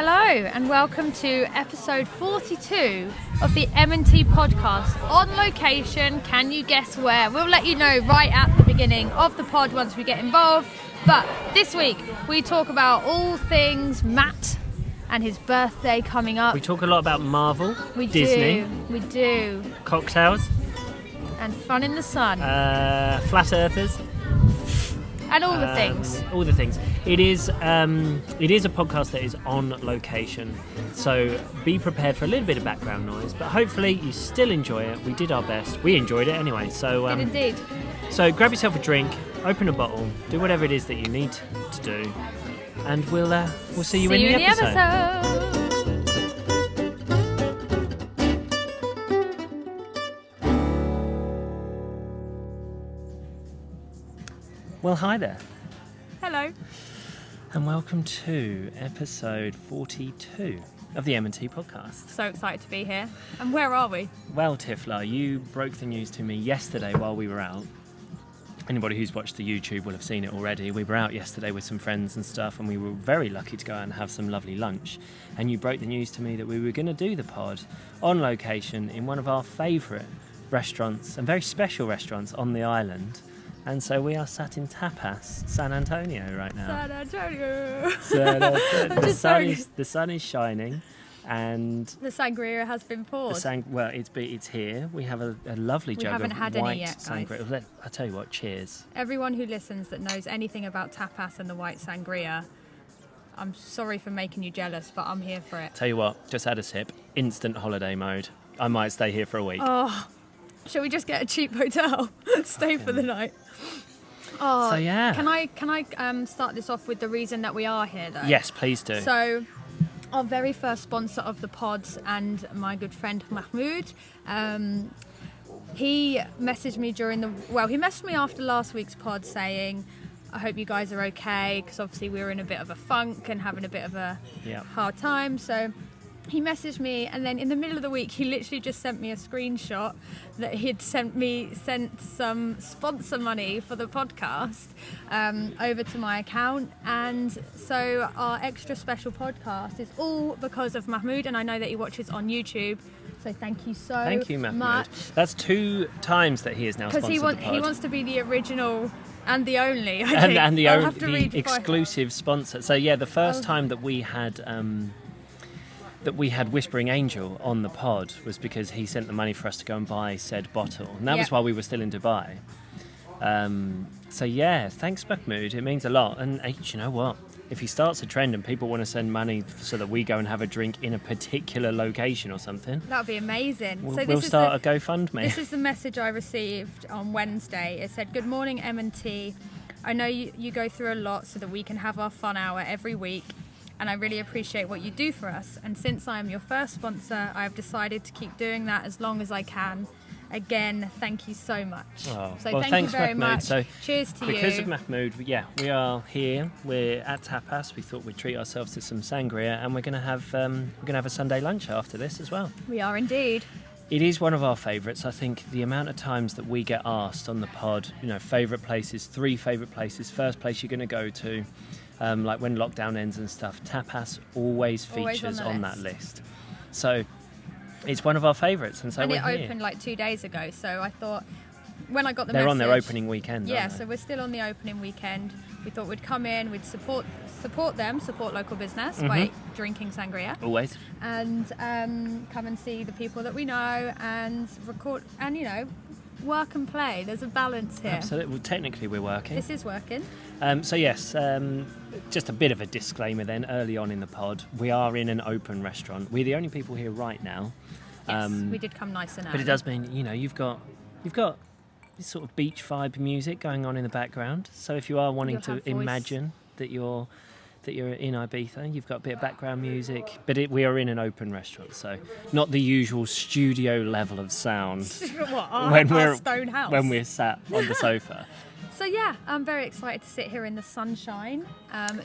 Hello and welcome to episode 42 of the M&T Podcast. On location, can you guess where? We'll let you know right at the beginning of the pod once we get involved. But this week we talk about all things Matt and his birthday coming up. We talk a lot about Marvel, Disney. Disney. We do. Cocktails. And fun in the sun. Flat earthers. And all the things. All the things. It is a podcast that is on location, so be prepared for a little bit of background noise, but hopefully you still enjoy it. We did our best. We enjoyed it anyway. So Did indeed. So grab yourself a drink, open a bottle, do whatever it is that you need to do, and we'll see you in the episode. Well, hi there. Hello. And welcome to episode 42 of the M&T Podcast. So excited to be here. And where are we? Well, Tiffler, you broke the news to me yesterday while we were out. Anybody who's watched the YouTube will have seen it already. We were out yesterday with some friends and stuff, and we were very lucky to go out and have some lovely lunch. And you broke the news to me that we were going to do the pod on location in one of our favourite restaurants, and very special restaurants on the island. And so we are sat in Tapas, San Antonio right now. San Antonio. The sun is shining, and the sangria has been poured. It's here. We have a lovely jug of haven't had white any yet, sangria. guys. I tell you what, cheers. Everyone who listens that knows anything about tapas and the white sangria, I'm sorry for making you jealous, but I'm here for it. Tell you what, just had a sip. Instant holiday mode. I might stay here for a week. Oh, shall we just get a cheap hotel? Stay for the night. Oh, so yeah. Can I start this off with the reason that we are here, though? Yes, please do. So, our very first sponsor of the pods and my good friend Mahmoud, he messaged me he messaged me after last week's pod saying, I hope you guys are okay, because obviously we were in a bit of a funk and having a bit of a hard time. So he messaged me, and then in the middle of the week he literally just sent me a screenshot that he'd sent some sponsor money for the podcast over to my account. And so our extra special podcast is all because of Mahmoud, and I know that he watches on YouTube, so thank you Thank you, Mahmoud. much. That's 2 times that he is now sponsored the pod. He wants to be the original and the only, and the the exclusive sponsor. So yeah, the first time that we had Whispering Angel on the pod was because he sent the money for us to go and buy said bottle, and that was while we were still in Dubai. So yeah, thanks Mahmoud, it means a lot. And you know what, if he starts a trend and people want to send money so that we go and have a drink in a particular location or something, that would be amazing. We'll start a GoFundMe. This is the message I received on Wednesday. It said, good morning M&T, I know you go through a lot so that we can have our fun hour every week, and I really appreciate what you do for us. And since I am your first sponsor, I have decided to keep doing that as long as I can. Again, thank you so much. Oh, so well, thank you very Mahmoud. much. So cheers to you. Because of Mahmoud, we are here. We're at Tapas. We thought we'd treat ourselves to some sangria, and we're going to have a Sunday lunch after this as well. We are indeed. It is one of our favourites. I think the amount of times that we get asked on the pod, favourite places, 3 favourite places, first place you're going to go to. Like when lockdown ends and stuff, Tapas always features on that list. So it's one of our favourites, and so we're here. And it opened like 2 days ago, so I thought when I got the message... They're on their opening weekend, yeah, aren't they? So we're still on the opening weekend. We thought we'd come in, we'd support local business by drinking sangria. Always. And come and see the people that we know and record and, work and play. There's a balance here. Absolutely. Well, technically we're working. This is working. So yes, just a bit of a disclaimer then, early on in the pod. We are in an open restaurant. We're the only people here right now. Yes, we did come nice and early. But it does mean, you've got this sort of beach vibe music going on in the background. So if you are wanting to imagine that you're in Ibiza, you've got a bit of background music. But we are in an open restaurant, so not the usual studio level of sound our stone house. when we're sat on the sofa. So yeah, I'm very excited to sit here in the sunshine,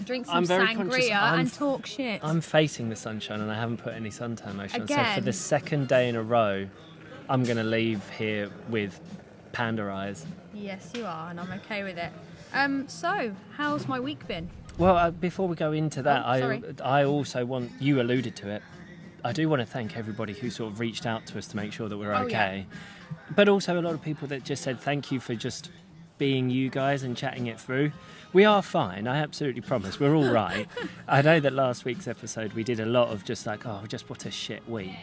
drink some sangria and talk shit. I'm facing the sunshine and I haven't put any suntan lotion on. So Again. for the second day in a row, I'm going to leave here with panda eyes. Yes, you are, and I'm okay with it. So, how's my week been? Well, before we go into that, sorry. I also want, you alluded to it, I do want to thank everybody who sort of reached out to us to make sure that we're okay. Yeah. But also a lot of people that just said thank you for just being you guys and chatting it through. We are fine, I absolutely promise. We're all right. I know that last week's episode we did a lot of just like, oh, just what a shit week.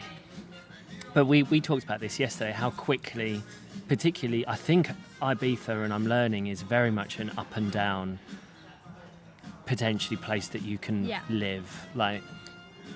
But we talked about this yesterday, how quickly, particularly, I think Ibiza, and I'm learning, is very much an up and down, potentially place that you can live. Like,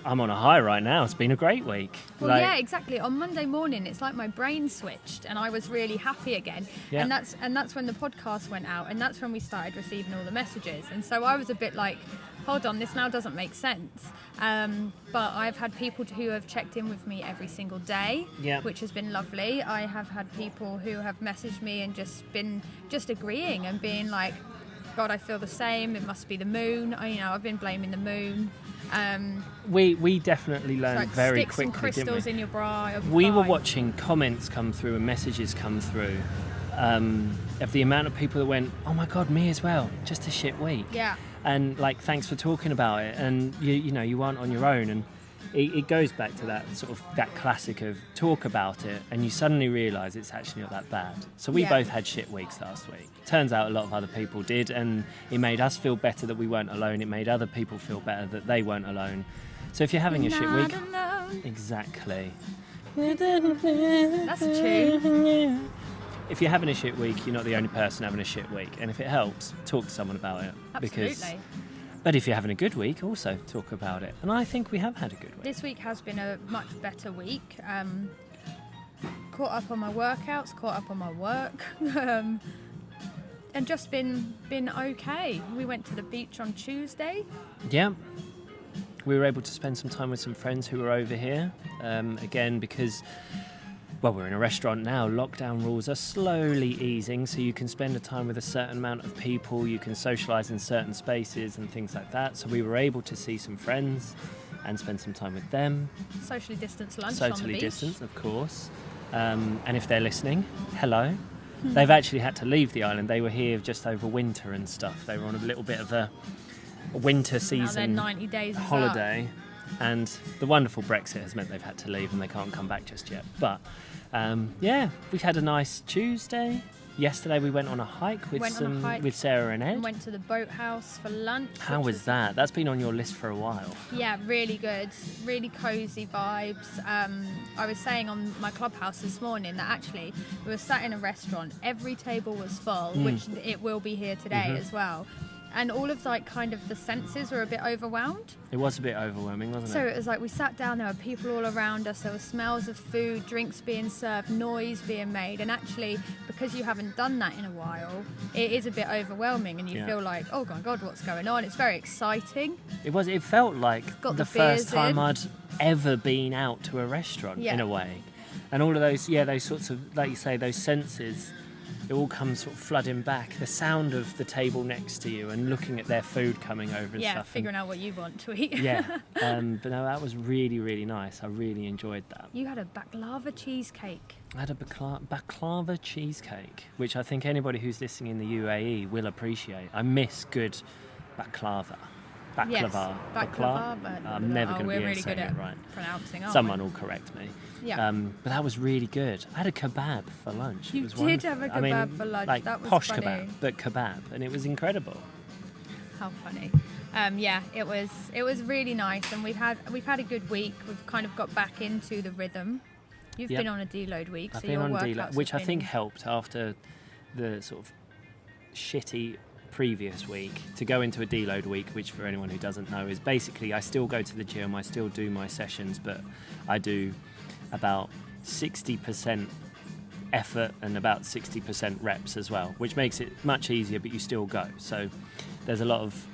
I'm on a high right now. It's been a great week. Well, yeah, exactly. On Monday morning, it's like my brain switched and I was really happy again. Yeah. And that's when the podcast went out, and that's when we started receiving all the messages. And so I was a bit like, hold on, this now doesn't make sense. But I've had people who have checked in with me every single day, which has been lovely. I have had people who have messaged me and just agreeing and being like, God, I feel the same. It must be the moon. I've been blaming the moon. We definitely learned very quickly, didn't we? Crystals in your bra. We were watching comments come through and messages come through of the amount of people that went, oh my God, me as well. Just a shit week. Yeah. And like, thanks for talking about it. And you aren't on your own. And it goes back to that sort of that classic of talk about it, and you suddenly realise it's actually not that bad. So we both had shit weeks last week. Turns out a lot of other people did, and it made us feel better that we weren't alone. It made other people feel better that they weren't alone. So if you're having a shit week, alone. Exactly. That's a tune. If you're having a shit week, you're not the only person having a shit week, and if it helps, talk to someone about it. Absolutely. But if you're having a good week, also talk about it. And I think we have had a good week. This week has been a much better week. Caught up on my workouts, caught up on my work, and just been okay. We went to the beach on Tuesday. Yeah. We were able to spend some time with some friends who were over here. Again, because... well, we're in a restaurant now. Lockdown rules are slowly easing, so you can spend a time with a certain amount of people. You can socialise in certain spaces and things like that. So we were able to see some friends and spend some time with them. Socially distanced lunch on the beach. Socially distanced, of course. And if they're listening, hello. They've actually had to leave the island. They were here just over winter and stuff. They were on a little bit of a winter season 90 days holiday. And the wonderful Brexit has meant they've had to leave and they can't come back just yet. But we had a nice Tuesday. Yesterday we went on a hike with Sarah and Ed. And went to the boathouse for lunch. How was that? That's been on your list for a while. Yeah, really good. Really cosy vibes. I was saying on my Clubhouse this morning that actually we were sat in a restaurant. Every table was full, which it will be here today as well. And all of kind of the senses were a bit overwhelmed. It was a bit overwhelming, wasn't it? So it was like we sat down, there were people all around us, there were smells of food, drinks being served, noise being made. And actually, because you haven't done that in a while, it is a bit overwhelming and you feel like, oh my God, what's going on? It's very exciting. It felt like the first time I'd ever been out to a restaurant in a way. And all of those sorts of, like you say, those senses, it all comes sort of flooding back. The sound of the table next to you and looking at their food coming over and stuff. Yeah, figuring out what you want to eat. But no, that was really, really nice. I really enjoyed that. You had a baklava cheesecake. I had a baklava cheesecake, which I think anybody who's listening in the UAE will appreciate. I miss good baklava. Baklava. I'm never going to be able to say it right. Pronouncing. Someone will correct me. Yeah. But that was really good. I had a kebab for lunch. You did have a kebab for lunch. Like that was posh funny. Kebab, but kebab, and it was incredible. How funny. It was really nice, and we've had a good week. We've kind of got back into the rhythm. You've been on a deload week, I've so been your on workouts deload, which I think helped after the sort of shitty previous week to go into a deload week, which for anyone who doesn't know is basically I still go to the gym, I still do my sessions, but I do about 60% effort and about 60% reps as well, which makes it much easier, but you still go. So there's a lot of,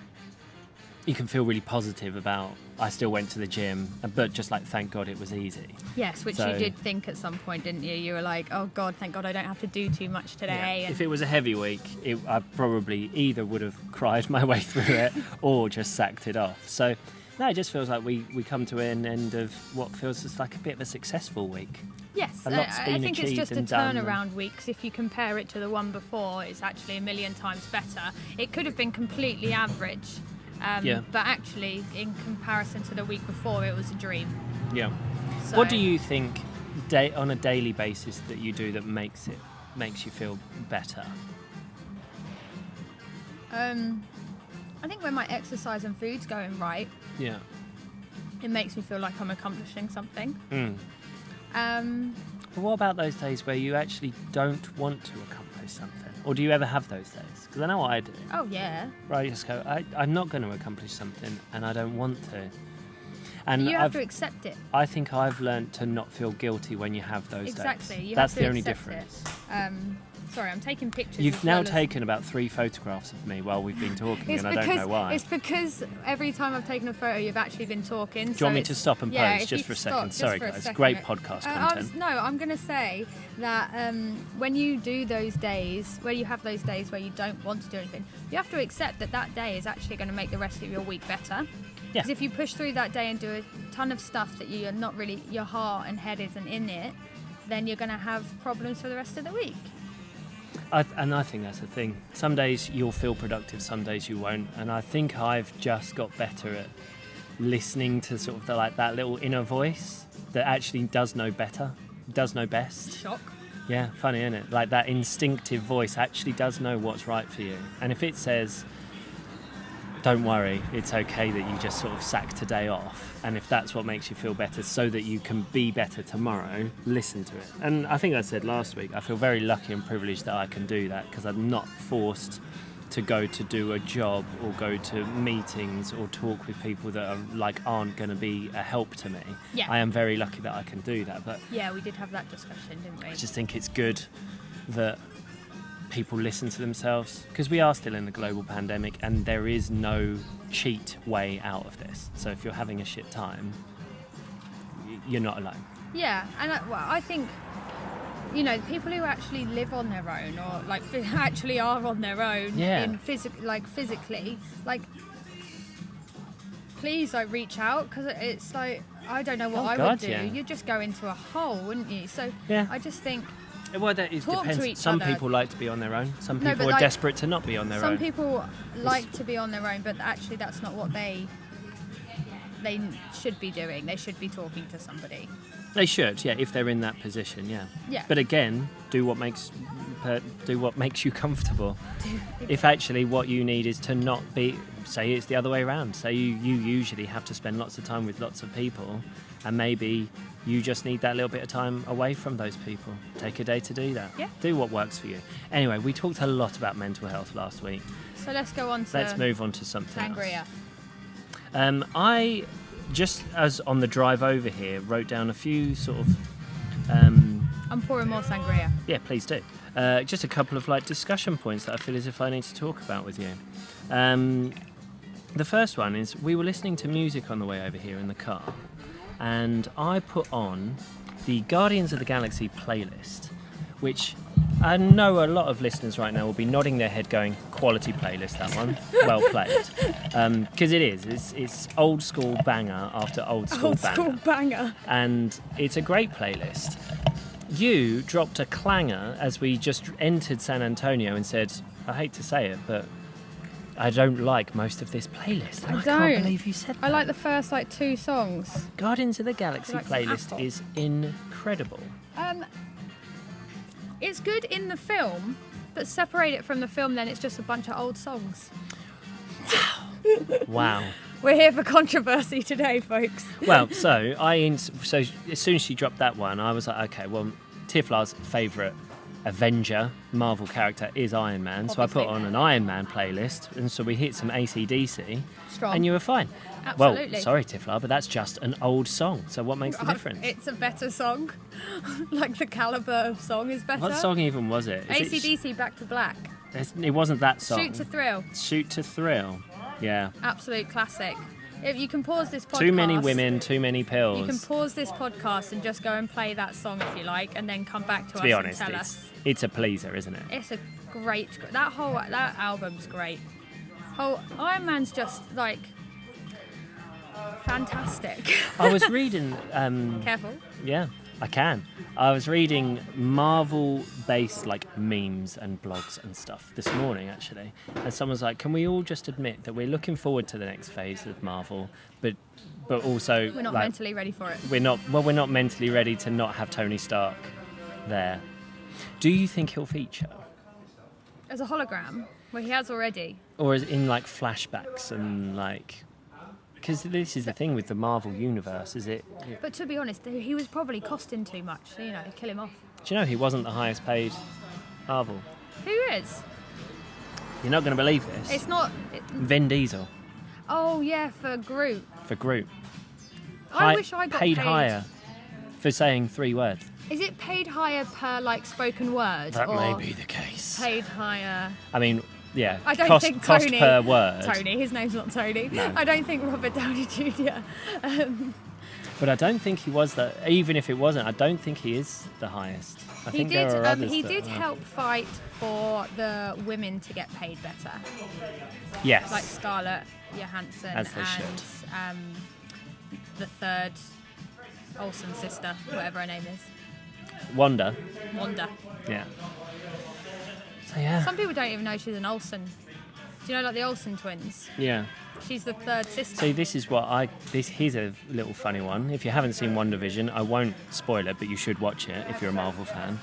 you can feel really positive about I still went to the gym, but just like thank God it was easy. Yes, which you did think at some point, didn't you? You were like, oh God, thank God I don't have to do too much today. Yeah. If it was a heavy week, I probably either would have cried my way through it or just sacked it off. So no, it just feels like we come to an end of what feels just like a bit of a successful week. Yes, I think it's just a turnaround week, because if you compare it to the one before, it's actually a million times better. It could have been completely average. But actually, in comparison to the week before, it was a dream. Yeah. So, What do you think on a daily basis that you do that makes you feel better? I think when my exercise and food's going right, it makes me feel like I'm accomplishing something. But what about those days where you actually don't want to accomplish something? Or do you ever have those days? Because I know what I do. Oh, yeah. Right, I just go, I'm not going to accomplish something and I don't want to. And you have to accept it. I think I've learned to not feel guilty when you have those days. Exactly. That's the only difference. Sorry, I'm taking pictures. You've now taken about 3 photographs of me while we've been talking, and I don't know why. It's because every time I've taken a photo, you've actually been talking. Do you want me to stop and pose just for a second? Sorry, guys. Great podcast content. I'm going to say that when you do those days, where you have those days where you don't want to do anything, you have to accept that day is actually going to make the rest of your week better. Because if you push through that day and do a ton of stuff that you're not really, your heart and head isn't in it, then you're going to have problems for the rest of the week. And I think that's the thing. Some days you'll feel productive, some days you won't. And I think I've just got better at listening to sort of that little inner voice that actually does know better, does know best. Shock. Yeah, funny, isn't it? Like that instinctive voice actually does know what's right for you. And if it says, don't worry, it's okay that you just sort of sacked a day off. And if that's what makes you feel better so that you can be better tomorrow, listen to it. And I think I said last week, I feel very lucky and privileged that I can do that because I'm not forced to go to do a job or go to meetings or talk with people that aren't going to be a help to me. Yeah. I am very lucky that I can do that. But yeah, we did have that discussion, didn't we? I just think it's good that people listen to themselves because we are still in a global pandemic and there is no cheat way out of this. So if you're having a shit time, you're not alone. Yeah, and I think, people who actually live on their own or actually are on their own in physically, please reach out because it's I don't know what I would do. You'd just go into a hole, wouldn't you? So I just think. Well, it depends. Some people like to be on their own. Some people are desperate to not be on their own. Some people like to be on their own, but actually that's not what they should be doing. They should be talking to somebody. They should, if they're in that position, Yeah. But again, do what makes you comfortable. If actually what you need is to not be, say it's the other way around. Say you usually have to spend lots of time with lots of people, and maybe you just need that little bit of time away from those people. Take a day to do that. Yeah. Do what works for you. Anyway, we talked a lot about mental health last week. So let's move on to something sangria. else. I, just as on the drive over here, wrote down a few sort of... I'm pouring more sangria. Yeah, please do. Just a couple of discussion points that I feel as if I need to talk about with you. The first one is we were listening to music on the way over here in the car, and I put on the Guardians of the Galaxy playlist, which I know a lot of listeners right now will be nodding their head going, quality playlist, that one. Well played. Because it is. It's old school banger after old school banger. And it's a great playlist. You dropped a clanger as we just entered San Antonio and said, I hate to say it, but I don't like most of this playlist. And I can't believe you said that. I like the first 2 songs. Guardians of the Galaxy playlist is incredible. It's good in the film, but separate it from the film, then it's just a bunch of old songs. Wow. We're here for controversy today, folks. Well, so as soon as she dropped that one, I was like, okay, well, Tiff's favourite Avenger Marvel character is Iron Man, so I put on an Iron Man playlist, and so we hit some AC/DC, strong, and you were fine. Absolutely. Well, sorry Tiffla, but that's just an old song, so what makes the difference? It's a better song. The calibre of song is better. What song even was it? AC/DC Back to Black. It wasn't that song. Shoot to Thrill. Shoot to Thrill, yeah. Absolute classic. If you can pause this podcast. Too many women, too many pills. You can pause this podcast and just go and play that song if you like, and then come back to us be honest, and tell us. It's a pleaser, isn't it? It's a great. That album's great. Iron Man's just fantastic. I was reading... Careful. Yeah. I can. I was reading Marvel-based like memes and blogs and stuff this morning, actually, and someone's like, "Can we all just admit that we're looking forward to the next phase of Marvel, but also we're not mentally ready for it. We're not mentally ready to not have Tony Stark there." Do you think he'll feature As a hologram? Well, he has already. Or in like flashbacks and like... Because this is the thing with the Marvel universe, is it? But to be honest, he was probably costing too much, so, kill him off. Do you know he wasn't the highest paid Marvel? Who is? You're not going to believe this. It's not... Vin Diesel. Oh, yeah, for Groot. For Groot. I wish I got paid higher for saying 3 words. Is it paid higher per, spoken word? That or may be the case. Paid higher... I mean... Yeah, I don't think cost Tony, per word. Tony, his name's not Tony. No. I don't think Robert Downey Jr. But I don't think he was that. Even if it wasn't, I don't think he is the highest. I think there are others. He did help fight for the women to get paid better. Yes. Like Scarlett Johansson As they and the third Olsen sister, whatever her name is. Wanda. Yeah. So yeah. Some people don't even know she's an Olsen. Do you know, the Olsen twins? Yeah. She's the third sister. So this is here's a little funny one. If you haven't seen WandaVision, I won't spoil it, but you should watch it if you're a Marvel fan.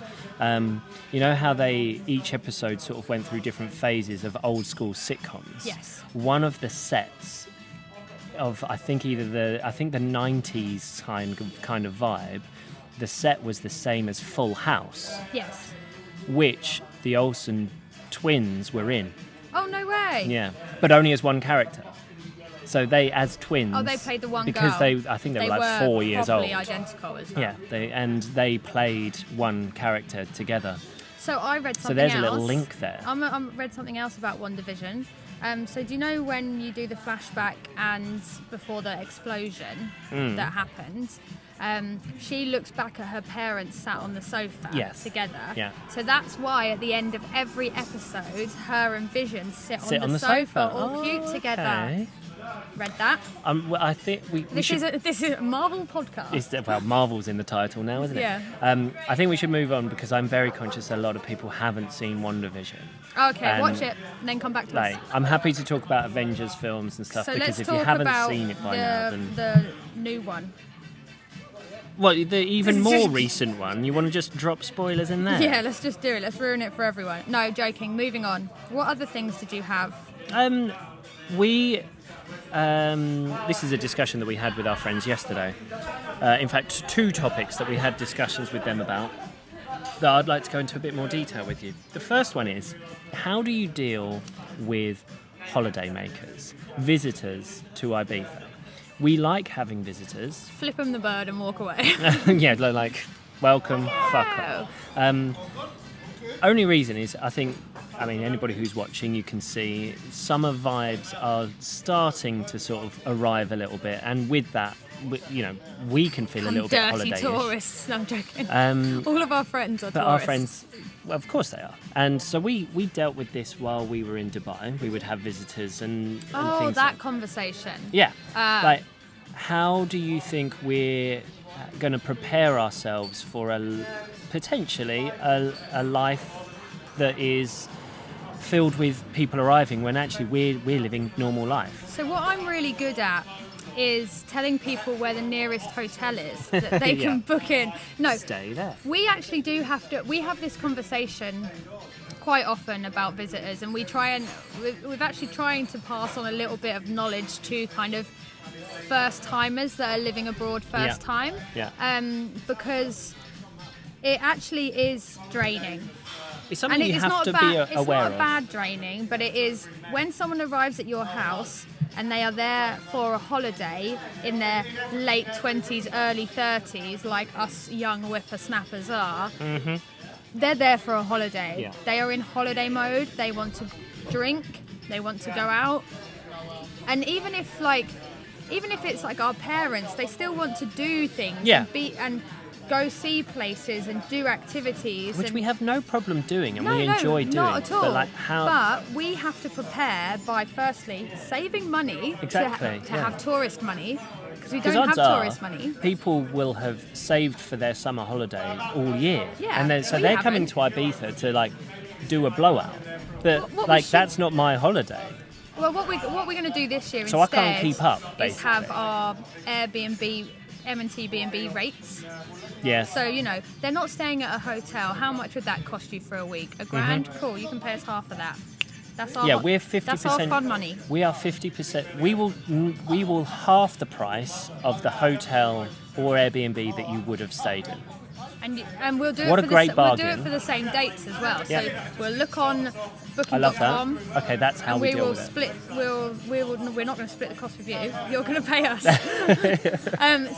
You know how each episode sort of went through different phases of old school sitcoms? Yes. One of the sets of, I think the 90s kind of vibe, the set was the same as Full House. Yes. Which the Olsen twins were in. Oh, no way. Yeah, but only as one character. So they, as twins... Oh, they played the one because girl. I think they were like 4 years old. They were identical as well. Yeah, they played one character together. So I read something else. So there's a little link there. I read something else about WandaVision. So do you know when you do the flashback and before the explosion that happened... she looks back at her parents sat on the sofa together. Yeah. So that's why at the end of every episode, her and Vision sit on the sofa all cute together. Okay. Read that? Well, I think this is a Marvel podcast. Marvel's in the title now, isn't it? Yeah. I think we should move on because I'm very conscious that a lot of people haven't seen WandaVision. Okay, watch it and then come back to us. I'm happy to talk about Avengers films and stuff, so because if you haven't seen it by now, then the new one. Well, the even more recent one, you want to just drop spoilers in there? Yeah, let's just do it. Let's ruin it for everyone. No, joking. Moving on. What other things did you have? This is a discussion that we had with our friends yesterday. In fact, 2 topics that we had discussions with them about that I'd like to go into a bit more detail with you. The first one is, how do you deal with holidaymakers, visitors to Ibiza? We like having visitors. Flip them the bird and walk away. Yeah, like, welcome, fuck off. Only reason is, anybody who's watching, you can see summer vibes are starting to sort of arrive a little bit, and with that, we can feel a little bit holiday-ish. Dirty tourists. No, I'm joking. All of our friends are tourists. But our friends, well, of course they are. And so we dealt with this while we were in Dubai. We would have visitors and things. Oh, that conversation. Yeah. How do you think we're going to prepare ourselves for potentially a life that is filled with people arriving when actually we're living normal life? So what I'm really good at is telling people where the nearest hotel is that they can book in. No, stay there. We actually do have to. We have this conversation quite often about visitors, and we're actually trying to pass on a little bit of knowledge to kind of first timers that are living abroad first time. Because it actually is draining. It's something you have to be aware of. It's not a bad draining, but it is when someone arrives at your house and they are there for a holiday in their late 20s, early 30s, like us young whippersnappers are. Mm-hmm. They're there for a holiday. Yeah. They are in holiday mode. They want to drink. They want to go out. And even if it's like our parents, they still want to do things and go see places and do activities, which we have no problem doing, and we enjoy doing. Not at all. But we have to prepare by firstly saving money to have tourist money, because because we don't have tourist money. People will have saved for their summer holiday all year. Yeah, and they're coming to Ibiza to like do a blowout. But that's not my holiday. Well, what we're going to do this year so instead I can't keep up, basically. is have our Airbnb, M&T B&B rates. Yeah. So, they're not staying at a hotel. How much would that cost you for a week? $1,000? Mm-hmm. Cool, you can pay us half of that. That's our, we're 50%. That's our fun money. We are 50%. We will half the price of the hotel or Airbnb that you would have stayed in. And we'll do what it a great bargain. We'll do it for the same dates as well. So we'll look on booking.com. I love that. Okay, that's how we deal with it. We're not going to split the cost with you. You're going to pay us.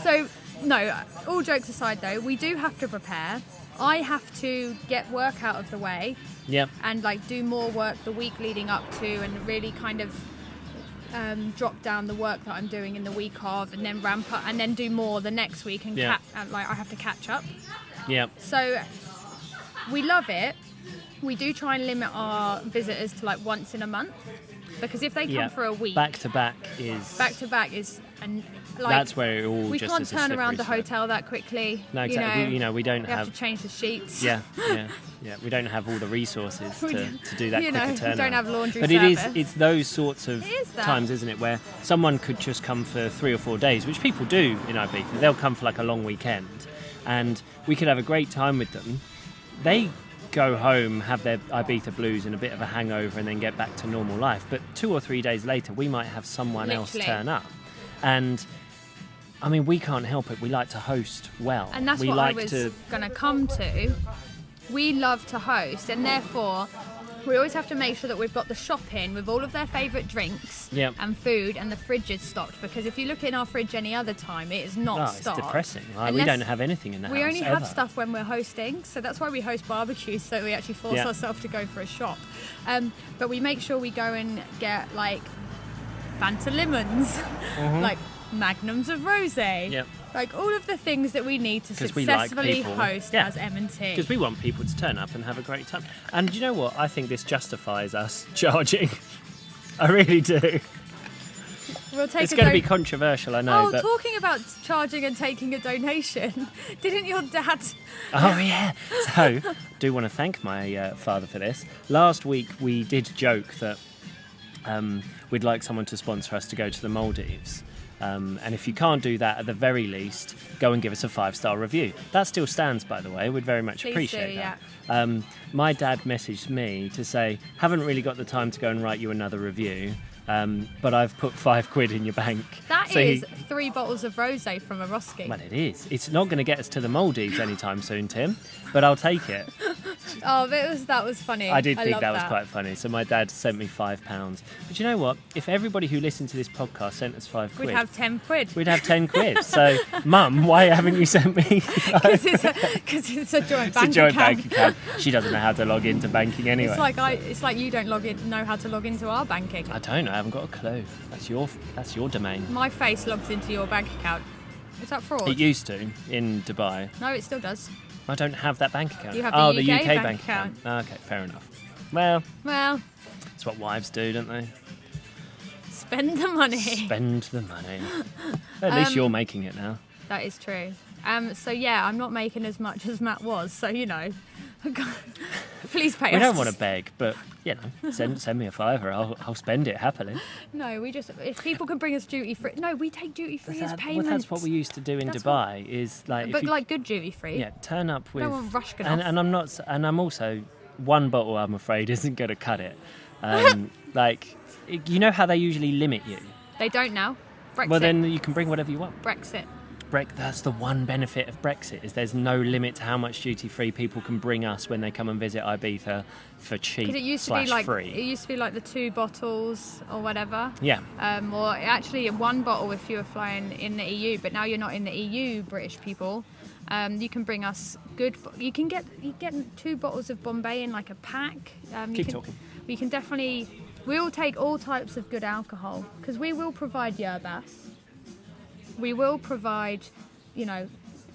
So, no, all jokes aside though, we do have to prepare. I have to get work out of the way. Yep. And do more work the week leading up to, and really kind of drop down the work that I'm doing in the week of, and then ramp up, and then do more the next week, and I have to catch up. Yeah. So we love it. We do try and limit our visitors to once in a month, because if they come for a week, back to back is and that's where it all we just can't turn around the hotel that quickly. No, exactly. We don't have to change the sheets. Yeah. We don't have all the resources to do that quicker turnaround. We don't have laundry but service. It's those sorts of times, isn't it, where someone could just come for 3 or 4 days, which people do in Ibiza. They'll come for a long weekend, and we could have a great time with them. They go home, have their Ibiza blues and a bit of a hangover, and then get back to normal life. But 2 or 3 days later, we might have someone else turn up. And we can't help it. We like to host well. And that's what I was going to come to. We love to host, and therefore we always have to make sure that we've got the shop in with all of their favourite drinks and food, and the fridge is stocked. Because if you look in our fridge any other time, it is not stocked. It's depressing. We don't have anything in the house. We only have stuff when we're hosting, so that's why we host barbecues, so we actually force ourselves to go for a shop. But we make sure we go and get Fanta lemons, magnums of rosé, all of the things that we need to successfully host as M&T. Because we want people to turn up and have a great time. And you know what? I think this justifies us charging. I really do. It's going to be controversial, I know. Oh, talking about charging and taking a donation, didn't your dad... Oh, yeah. So, I do want to thank my father for this. Last week, we did joke that we'd like someone to sponsor us to go to the Maldives. And if you can't do that, at the very least, go and give us a 5-star review. That still stands, by the way. We'd very much appreciate that. My dad messaged me to say, haven't really got the time to go and write you another review, but I've put £5 in your bank. That is 3 bottles of rosé from a Roski. Well, it is. It's not going to get us to the Maldives anytime soon, Tim, but I'll take it. Oh, that was funny. I did think that was quite funny. So my dad sent me £5. But you know what? If everybody who listened to this podcast sent us £5, we'd have 10 quid. We'd have 10 quid. So, Mum, why haven't you sent me? Because it's a joint bank account. She doesn't know how to log into banking anyway. It's like you don't know how to log into our banking. I don't know. I haven't got a clue. That's your domain. My face logs into your bank account. Is that fraud? It used to in Dubai. No, it still does. I don't have that bank account. You have the UK bank account. Okay, fair enough. Well, that's what wives do, don't they? Spend the money. Spend the money. At least you're making it now. That is true. So I'm not making as much as Matt was. So please pay us. We don't want to beg, but send me a £5. I'll spend it happily. No, if people can bring us duty free. No, we take duty free as payment. Well, that's what we used to do in Dubai. But good duty free. Yeah, turn up with. I don't want Rushkin off. And I'm also, one bottle, I'm afraid, isn't going to cut it. You know how they usually limit you. They don't now. Brexit. Well, then you can bring whatever you want. Brexit. That's the one benefit of Brexit, is there's no limit to how much duty-free people can bring us when they come and visit Ibiza for cheap / free. It used to be the 2 bottles or whatever. Yeah. Or actually 1 bottle if you were flying in the EU, but now you're not in the EU, British people. You can bring us good... You get 2 bottles of Bombay in a pack. Keep talking. We can definitely... We'll take all types of good alcohol, because we will provide yerbas. We will provide,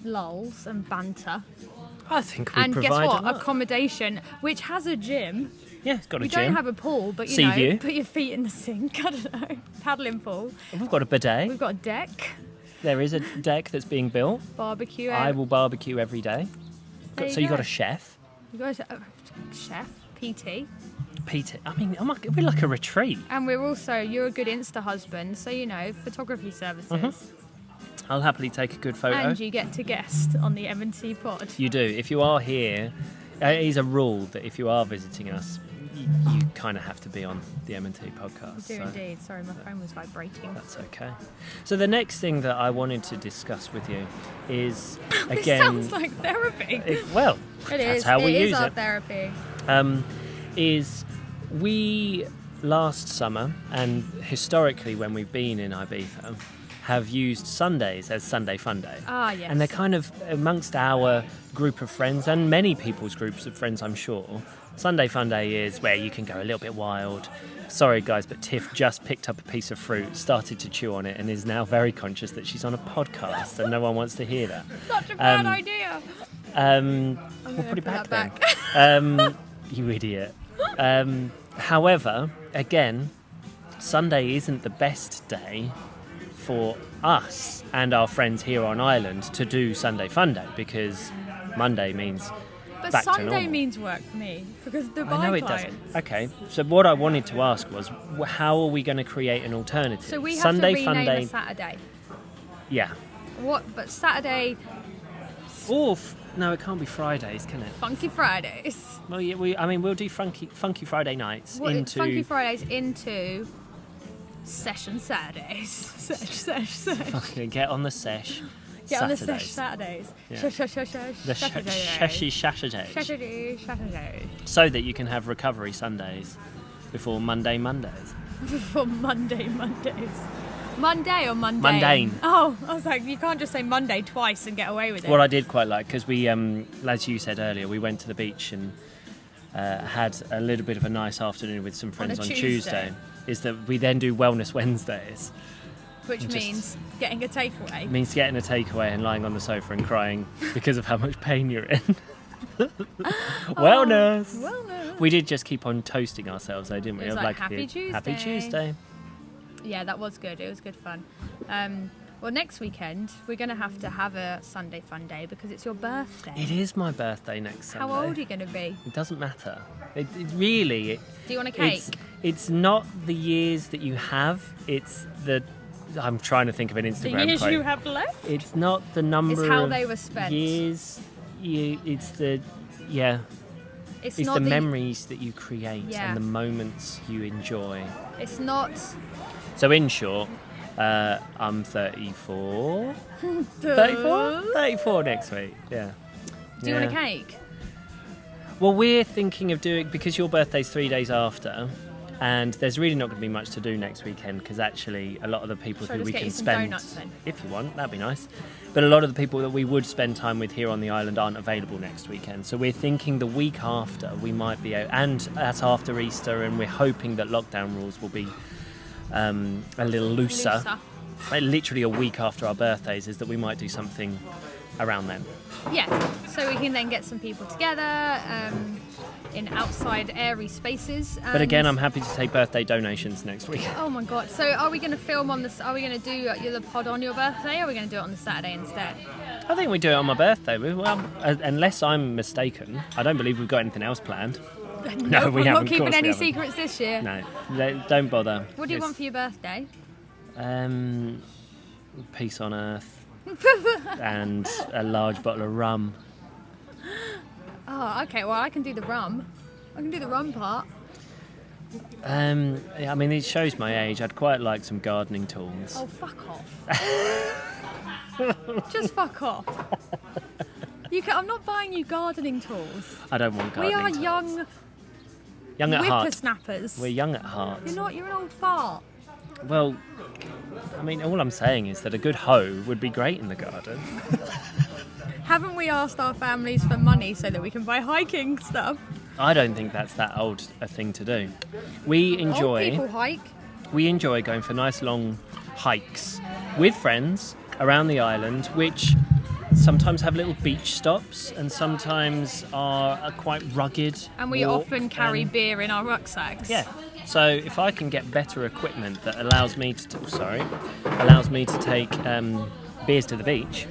lulls and banter. I think we and provide guess what? a lot. Accommodation, which has a gym. Yeah, it's got a we gym. We don't have a pool, but Sea put your feet in the sink. I don't know, paddling pool. We've got a bidet. We've got a deck. There is a deck that's being built. Barbecue. I will barbecue every day. So you got a chef. You got a chef, PT. PT. I mean, we're like a retreat. And you're a good Insta husband, so photography services. Mm-hmm. I'll happily take a good photo. And you get to guest on the M&T pod. You do. If you are here, it is a rule that if you are visiting us, you kind of have to be on the M&T podcast. You do indeed. Sorry, my phone was vibrating. That's okay. So the next thing that I wanted to discuss with you is, again... It sounds like therapy. That's how we use it. It is our therapy. Is we, last summer, and historically when we've been in Ibiza, have used Sundays as Sunday Fun Day. Ah, yes. And they're kind of amongst our group of friends, and many people's groups of friends, I'm sure. Sunday Fun Day is where you can go a little bit wild. Sorry, guys, but Tiff just picked up a piece of fruit, started to chew on it, and is now very conscious that she's on a podcast and no one wants to hear that. Such a bad idea. We'll put it back then. You idiot. However, again, Sunday isn't the best day for us and our friends here on Ireland to do Sunday Fun Day, because Monday means but back to Sunday normal. Means work for me because of the I know it doesn't. Okay, so what I wanted to ask was, how are we going to create an alternative? So we have Sunday to rename a Saturday. Yeah. What? But Saturday. No, it can't be Fridays, can it? Funky Fridays. Well, yeah, we'll do funky Friday nights Funky Fridays into Session Saturdays. Sesh. Fucking get on the sesh. Get on the sesh Saturdays. Yeah. The Sheshy Saturdays. So that you can have recovery Sundays before Mondays. Before Mondays. Monday or mundane? Mundane. Oh, I was like, you can't just say Monday twice and get away with it. What I did quite like, because we, as you said earlier, we went to the beach and had a little bit of a nice afternoon with some friends on Tuesday, is that we then do Wellness Wednesdays. Which means getting a takeaway. Means getting a takeaway and lying on the sofa and crying because of how much pain you're in. Wellness. We did just keep on toasting ourselves though, didn't we? It was like Happy Tuesday. Happy Tuesday. Yeah, that was good. It was good fun. Well, next weekend, we're going to have a Sunday Fun Day because it's your birthday. It is my birthday next Sunday. How old are you going to be? It doesn't matter. It really... Do you want a cake? It's not the years that you have, it's the... I'm trying to think of an Instagram quote. The years you have left? It's not the number it's how they were spent. Years. It's the... Yeah. It's the memories that you create and the moments you enjoy. It's not... So in short, I'm 34. 34 next week, yeah. Do you want a cake? Well, we're thinking of doing, because your birthday's 3 days after, and there's really not going to be much to do next weekend, because actually a lot of the people who we can spend, if you want, that'd be nice. But a lot of the people that we would spend time with here on the island aren't available next weekend. So we're thinking the week after we might be out, and that's after Easter, and we're hoping that lockdown rules will be a little looser. Like literally a week after our birthdays, is that we might do something around then. Yeah, so we can then get some people together in outside airy spaces. But again, I'm happy to take birthday donations next week. Oh my god! So are we going to film on this? Are we going to do the pod on your birthday? Or are we going to do it on the Saturday instead? I think we do it on my birthday. Well, unless I'm mistaken, I don't believe we've got anything else planned. No, we haven't. Not keeping any secrets this year. No, don't bother. What do you want for your birthday? Peace on earth and a large bottle of rum. Oh, okay. Well, I can do the rum. I can do the rum part. I mean, it shows my age. I'd quite like some gardening tools. Oh, fuck off. Just fuck off. I'm not buying you gardening tools. I don't want gardening tools. We are young at heart. Whippersnappers. We're young at heart. You're an old fart. Well, I mean, all I'm saying is that a good hoe would be great in the garden. Haven't we asked our families for money so that we can buy hiking stuff? I don't think that's that old a thing to do. We enjoy... Old people hike. We enjoy going for nice long hikes with friends around the island, which sometimes have little beach stops and sometimes are quite rugged. And we often carry beer in our rucksacks. Yeah. So if I can get better equipment that allows me to take beers to the beach.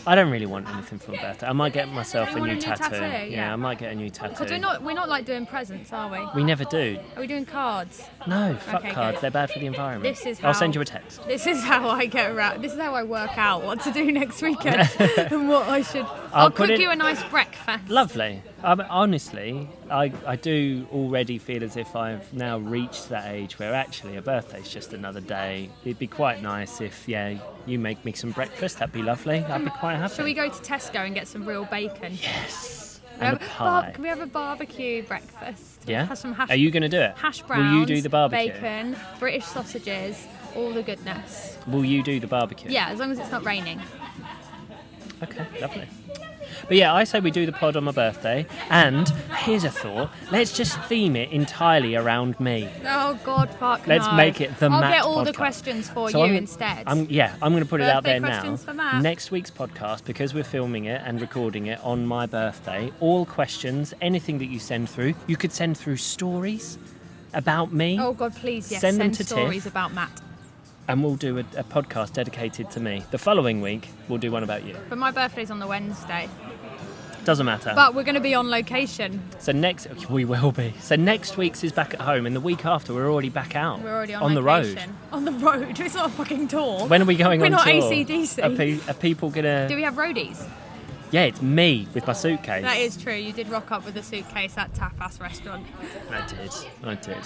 I don't really want anything for my birthday. I might get myself a new tattoo. Yeah, I might get a new tattoo. Because we're not like doing presents, are we? We never do. Are we doing cards? No, fuck Okay, cards. good. They're bad for the environment. I'll send you a text. This is how I get around. This is how I work out what to do next weekend and what I should. I'll cook you a nice breakfast. Lovely. Honestly, I do already feel as if I've now reached that age where actually a birthday's just another day. It'd be quite nice if, you make me some breakfast. That'd be lovely. I'd be quite happy. Shall we go to Tesco and get some real bacon? Yes. And a pie. Can we have a barbecue breakfast? Yeah. Have some hash. Are you going to do it? Hash browns. Will you do the barbecue? Bacon, British sausages, all the goodness. Will you do the barbecue? Yeah, as long as it's not raining. Okay, lovely. But yeah, I say we do the pod on my birthday, and here's a thought, let's just theme it entirely around me. Oh God, fuck Let's no. make it the Matt I'll get all podcast. the questions for So you instead. I'm going to put it out there now. questions for Matt. Next week's podcast, because we're filming it and recording it on my birthday, all questions, anything that you send through, you could send through stories about me. Oh God, please, yes, Send them to stories Tiff. about Matt. And we'll do a podcast dedicated to me. The following week, we'll do one about you. But my birthday's on the Wednesday. Doesn't matter. But we're going to be on location. So we will be. So next week's is back at home, and the week after we're already back out. We're already on the road. location. On the road. It's not a fucking tour. When are we going on tour? We're not AC/DC. Are people gonna? Do we have roadies? Yeah, it's me with my suitcase. That is true. You did rock up with a suitcase at Tapas Restaurant. I did.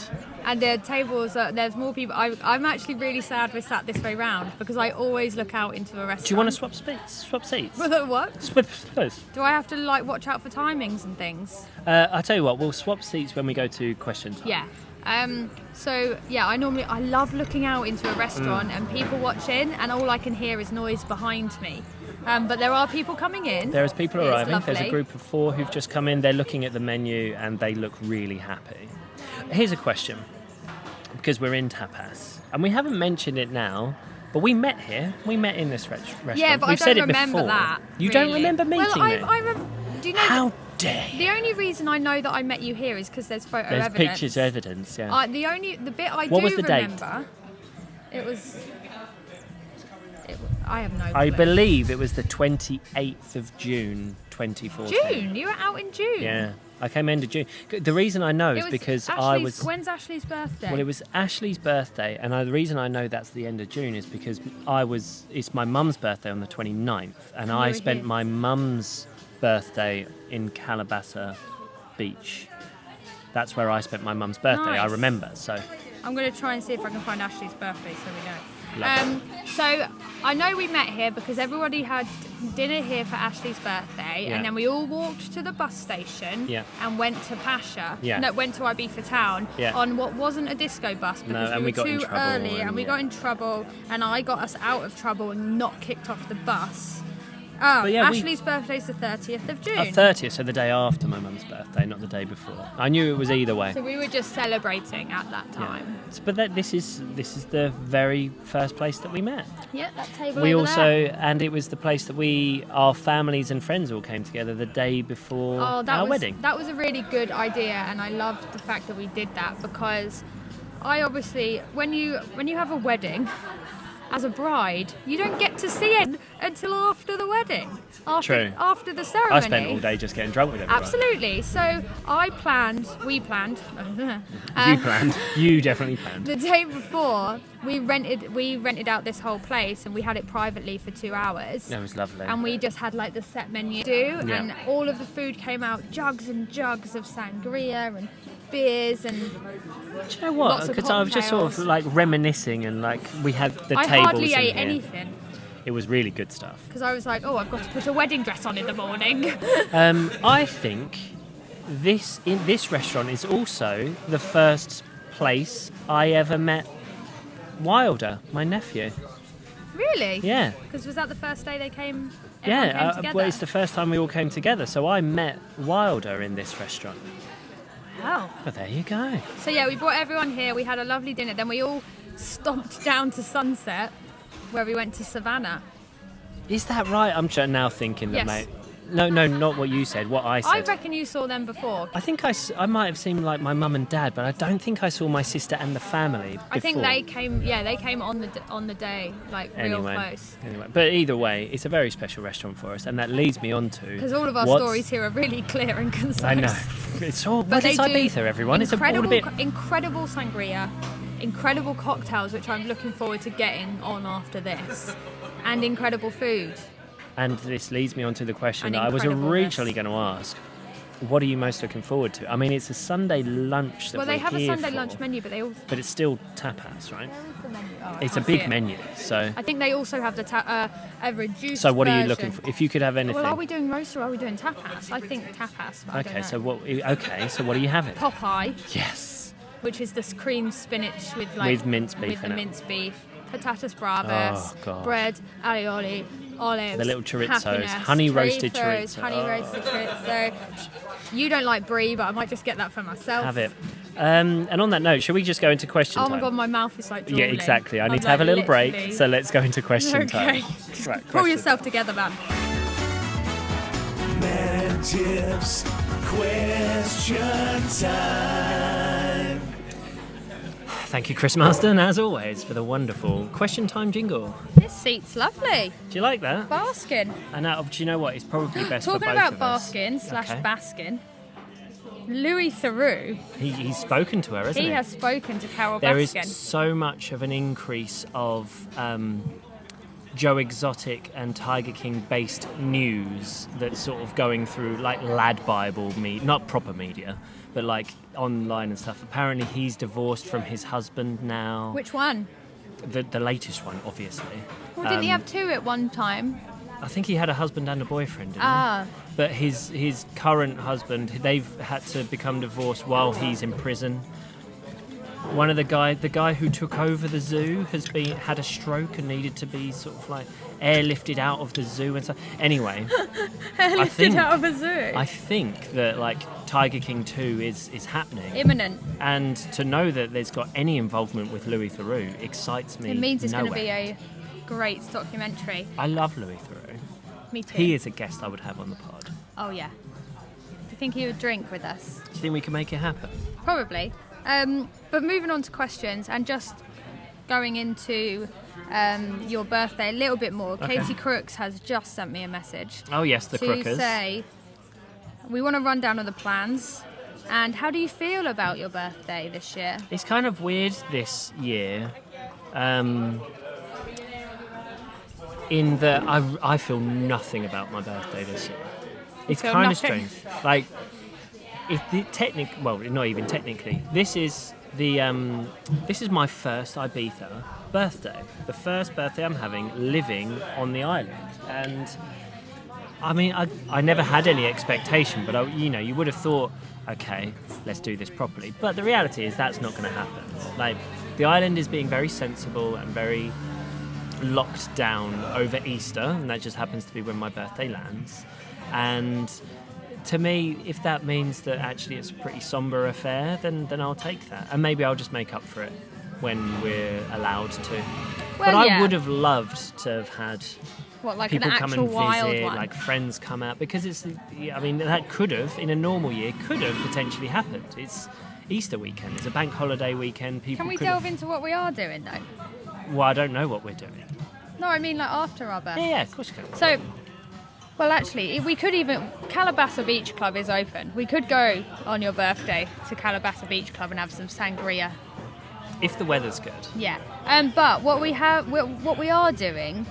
And the tables, there's more people. I'm actually really sad we're sat this way round because I always look out into a restaurant. Do you want to swap seats? What? Swap seats. Do I have to watch out for timings and things? I'll tell you what. We'll swap seats when we go to question time. Yeah. I love looking out into a restaurant and people watching, and all I can hear is noise behind me. But there are people coming in. There is people arriving. Lovely. There's a group of 4 who've just come in. They're looking at the menu and they look really happy. Here's a question, because we're in Tapas and we haven't mentioned it now, but we met here. We met in this restaurant. Yeah, but We've I said don't it remember before. that. You really. don't remember meeting me? Do you know? How dare you? The only reason I know that I met you here is because there's photo There's evidence. pictures evidence, yeah. The bit I What do was the date? remember, I have no clue. I believe it was the 28th of June 2014. June? You were out in June? Yeah. I came end of June. The reason I know is because When's Ashley's birthday? Well, it was Ashley's birthday, and the reason I know that's the end of June is because it's my mum's birthday on the 29th, and I spent my mum's birthday in Calabasa Beach. That's where I spent my mum's birthday, Nice. I remember, so... I'm going to try and see if I can find Ashley's birthday so we know. Lovely. So I know we met here because everybody had dinner here for Ashley's birthday, Yeah. and then we all walked to the bus station Yeah. and went to Pasha. Yeah. No, went to Ibiza town Yeah. on what wasn't a disco bus because and we we were got in too trouble early, and we got in trouble, and I got us out of trouble and not kicked off the bus. Oh, yeah, Ashley's birthday's the 30th of June. 30th, so the day after my mum's birthday, not the day before. I knew it was either way. So we were just celebrating at that Yeah. time. But this is the very first place that we met. Yeah, that table We over also, there. and it was the place that our families and friends all came together the day before our wedding. That was a really good idea, and I loved the fact that we did that because I obviously, when you have a wedding, as a bride, you don't get to see it until after the wedding. True. After the ceremony. I spent all day just getting drunk with everyone. Absolutely. So we planned. You planned. You definitely planned. The day before, we rented out this whole place, and we had it privately for 2 hours. That was lovely. And we just had the set menu and all of the food came out, jugs and jugs of sangria and beers and. Do you know what? Because I was just sort of reminiscing, and we had the tables. I hardly in ate here. anything It was really good stuff. because I was like, I've got to put a wedding dress on in the morning. I think this restaurant is also the first place I ever met Wilder, my nephew. Really? Yeah. Because was that the first day they came? Yeah, Came together? well, it's the first time we all came together, so I met Wilder in this restaurant. Wow. Oh, there you go. So yeah, we brought everyone here. We had a lovely dinner. Then we all stomped down to Sunset, where we went to Savannah. Is that right? I'm now thinking that, Yes. mate. No, not what you said, what I said. I reckon you saw them before. I think I might have seen like my mum and dad, but I don't think I saw my sister and the family before. I think they came on the day, like real close. Anyway, but either way, it's a very special restaurant for us, and that leads me on to... Because all of our stories here are really clear and concise. I know. It's all... But it's Ibiza, everyone. Incredible sangria, incredible cocktails, which I'm looking forward to getting on after this, and incredible food. And this leads me on to the question that I was originally going to ask. What are you most looking forward to? I mean, it's a Sunday lunch that we're here for. Well, they have a Sunday lunch menu, but it's still tapas, right? Where is the menu? Oh, it's a big menu, so... I think they also have the a reduced So what version. Are you looking for? If you could have anything... Well, are we doing roast or are we doing tapas? I think tapas, but Okay, so what are you having? Popeye. Yes. Which is this cream spinach with minced beef with the minced beef. Patatas bravas, bread, alioli, olives, the little chorizos, honey-roasted chorizo. Honey-roasted chorizo. You don't like brie, but I might just get that for myself. Have it. And on that note, shall we just go into question time? Oh my God, my mouth is like drooling. Yeah, exactly. I need to have a little break, so let's go into question time. Right, pull yourself together, man. Man and Tiff's question time. Thank you, Chris Marston, as always, for the wonderful question time jingle. This seat's lovely. Do you like that? Baskin. And do you know what? It's probably best Talking for both about of us. Baskin / Baskin, Louis Theroux. He's spoken to her, hasn't he? He has spoken to Carol There Baskin. There is so much of an increase of Joe Exotic and Tiger King based news that's sort of going through like Lad Bible not proper media, but like online and stuff. Apparently he's divorced from his husband now. Which one? The latest one, obviously. Well, didn't he have two at one time? I think he had a husband and a boyfriend, didn't he? But his current husband, they've had to become divorced while he's in prison. One of the guy who took over the zoo had a stroke and needed to be sort of like airlifted out of the zoo and stuff. Anyway, out of a zoo. I think that like Tiger King 2 is happening, imminent, and to know that there's got any involvement with Louis Theroux excites me. It means it's going to be a great documentary. I love Louis Theroux. Me too. He is a guest I would have on the pod. Oh yeah. Do you think he would drink with us? Do you think we can make it happen? Probably. But moving on to questions and just going into your birthday a little bit more. Okay. Katie Crooks has just sent me a message. Oh yes, the Crookers. To say, we want to run down all the plans. And how do you feel about your birthday this year? It's kind of weird this year, in that I feel nothing about my birthday this year. It's kind of strange. Like, not even technically. This is my first Ibiza birthday. The first birthday I'm having living on the island, and I mean I never had any expectation, but you would have thought, okay, let's do this properly. But the reality is that's not going to happen. Like, the island is being very sensible and very locked down over Easter, and that just happens to be when my birthday lands. And to me, if that means that actually it's a pretty sombre affair, then I'll take that. And maybe I'll just make up for it when we're allowed to. But I would have loved to have had people come and visit, like friends come out, because that could have, in a normal year, potentially happened. It's Easter weekend, it's a bank holiday weekend. Can we delve into what we are doing though? Well, I don't know what we're doing. No, I mean like after our birthday. Yeah, of course you can. So, well, actually, we could even... Calabasa Beach Club is open. We could go on your birthday to Calabasa Beach Club and have some sangria. If the weather's good. Yeah. But what we are doing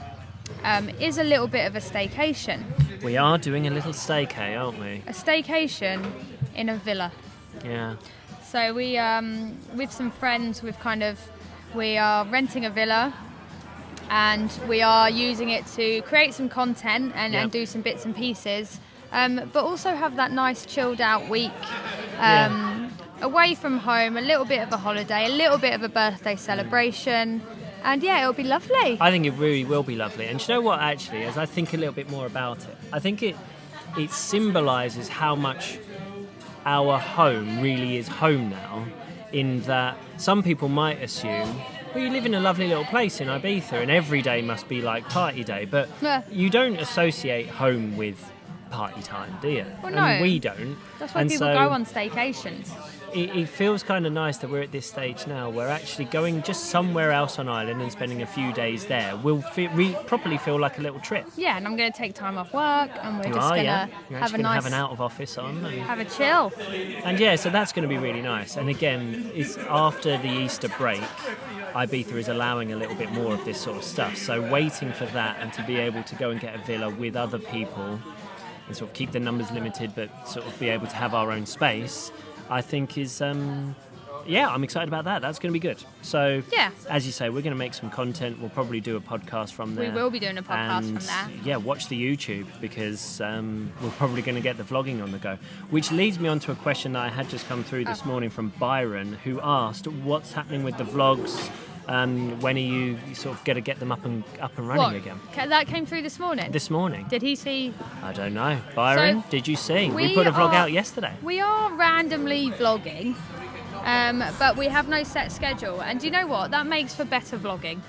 is a little bit of a staycation. We are doing a little staycay, aren't we? A staycation in a villa. Yeah. So we, with some friends, we are renting a villa. And we are using it to create some content and do some bits and pieces, but also have that nice chilled out week away from home, a little bit of a holiday, a little bit of a birthday celebration, and it'll be lovely. I think it really will be lovely. And do you know what, actually, as I think a little bit more about it, I think it symbolises how much our home really is home now, in that some people might assume, well, you live in a lovely little place in Ibiza and every day must be like party day, but you don't associate home with party time, do you? Well, And no. we don't. That's why And people so go on staycations. it feels kind of nice that we're at this stage now. We're actually going just somewhere else on Ireland and spending a few days there. We'll properly feel like a little trip. Yeah, and I'm going to take time off work, and we're just going to You're have a actually going to nice, have an out of office on. have a chill. And yeah, so that's going to be really nice. And again, it's after the Easter break, Ibiza is allowing a little bit more of this sort of stuff. So waiting for that and to be able to go and get a villa with other people and sort of keep the numbers limited, but sort of be able to have our own space, I think is, I'm excited about that. That's going to be good. So, Yeah. as you say, we're going to make some content. We'll probably do a podcast from there. We will be doing a podcast And, from there. yeah, watch the YouTube because we're probably going to get the vlogging on the go. Which leads me on to a question that I had just come through this morning from Byron, who asked, what's happening with the vlogs? When are you sort of going to get them up and running again? That came through this morning? This morning. Did he see? I don't know. Byron, So, did you see? We we put a vlog are- out yesterday. We are randomly vlogging, but we have no set schedule. And do you know what? That makes for better vlogging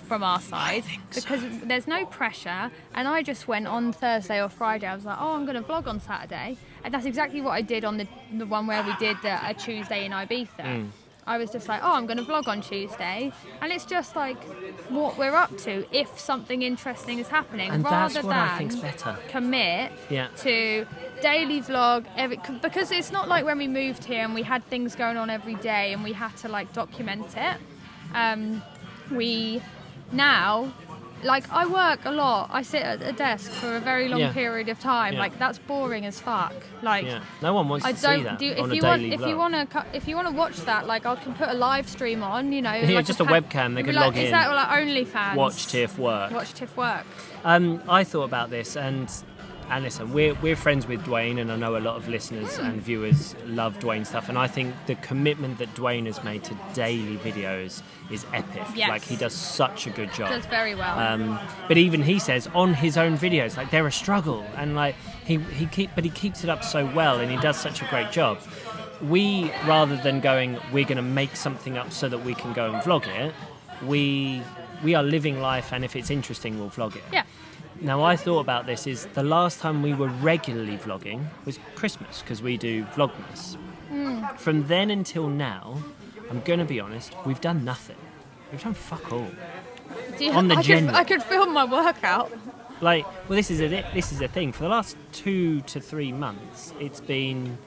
from our side because there's no pressure. And I just went on Thursday or Friday. I was like, I'm going to vlog on Saturday. And that's exactly what I did on the one where we did a Tuesday in Ibiza. I was just like, I'm going to vlog on Tuesday. And it's just like what we're up to if something interesting is happening. And rather that's what than I think's better. commit Yeah. to daily vlog because it's not like when we moved here and we had things going on every day and we had to like document it. We now, like, I work a lot. I sit at a desk for a very long period of time. Yeah. Like, that's boring as fuck. Like, Yeah. No one wants I to see don't that do. on a If daily you vlog. if you want to watch that, like, I can put a live stream on. You know, Yeah, like just a webcam, they It'd be can like, log in. Is that like OnlyFans? Watch Tiff work. Watch Tiff work. I thought about this and listen, we're friends with Dwayne, and I know a lot of listeners and viewers love Dwayne stuff, and I think the commitment that Dwayne has made to daily videos is epic. Yes. Like, he does such a good job. Does very well. But even he says on his own videos, like, they're a struggle, and like he keeps it up so well, and he does such a great job. We, rather than going, we're going to make something up so that we can go and vlog it, we are living life, and if it's interesting, we'll vlog it. Yeah. Now, I thought about this is the last time we were regularly vlogging was Christmas, because we do Vlogmas. From then until now, I'm going to be honest, we've done nothing. We've done fuck all. On the genuine. I could film my workout. Like, well, this is a thing. For the last 2 to 3 months, it's been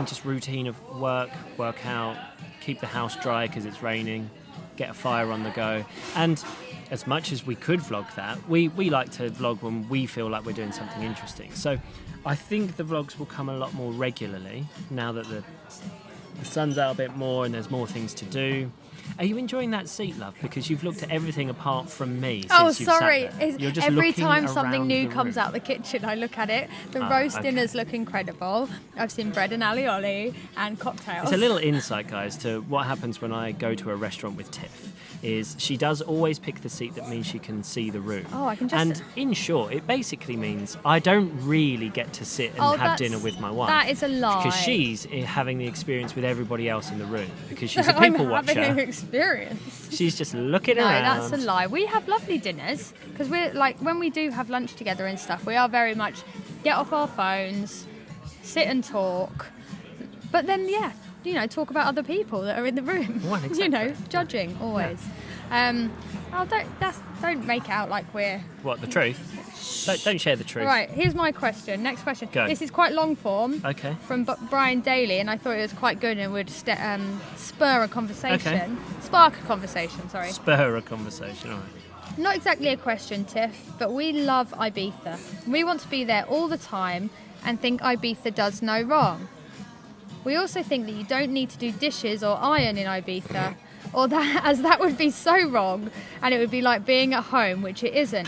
just routine of work out, keep the house dry because it's raining, get a fire on the go, and as much as we could vlog that, we like to vlog when we feel like we're doing something interesting. So I think the vlogs will come a lot more regularly now that the sun's out a bit more and there's more things to do. Are you enjoying that seat, love? Because you've looked at everything apart from me since you've sorry. sat there. You're just Every looking time something around new the comes room. out the kitchen, I look at it. The roast okay. dinners look incredible. I've seen bread and alioli and cocktails. It's a little insight, guys, to what happens when I go to a restaurant with Tiff. Is she does always pick the seat that means she can see the room. Oh, I can just... And in short, it basically means I don't really get to sit and have dinner with my wife. That is a lie. Because she's having the experience with everybody else in the room. Because she's a I'm people having watcher. an experience. She's just looking No, around. that's a lie. We have lovely dinners because we're like when we do have lunch together and stuff. We are very much get off our phones, sit and talk, but then talk about other people that are in the room. Well, exactly. Judging always. Don't make it out like we're What, the truth? Don't share the truth. right. Here's my question. Next question. Go. This is quite long form. Okay. From Brian Daly, and I thought it was quite good and would spur a conversation. Okay. Spark a conversation. Sorry. Spur a conversation. All right. Not exactly a question, Tiff, but we love Ibiza. We want to be there all the time and think Ibiza does no wrong. We also think that you don't need to do dishes or iron in Ibiza, as that would be so wrong, and it would be like being at home, which it isn't.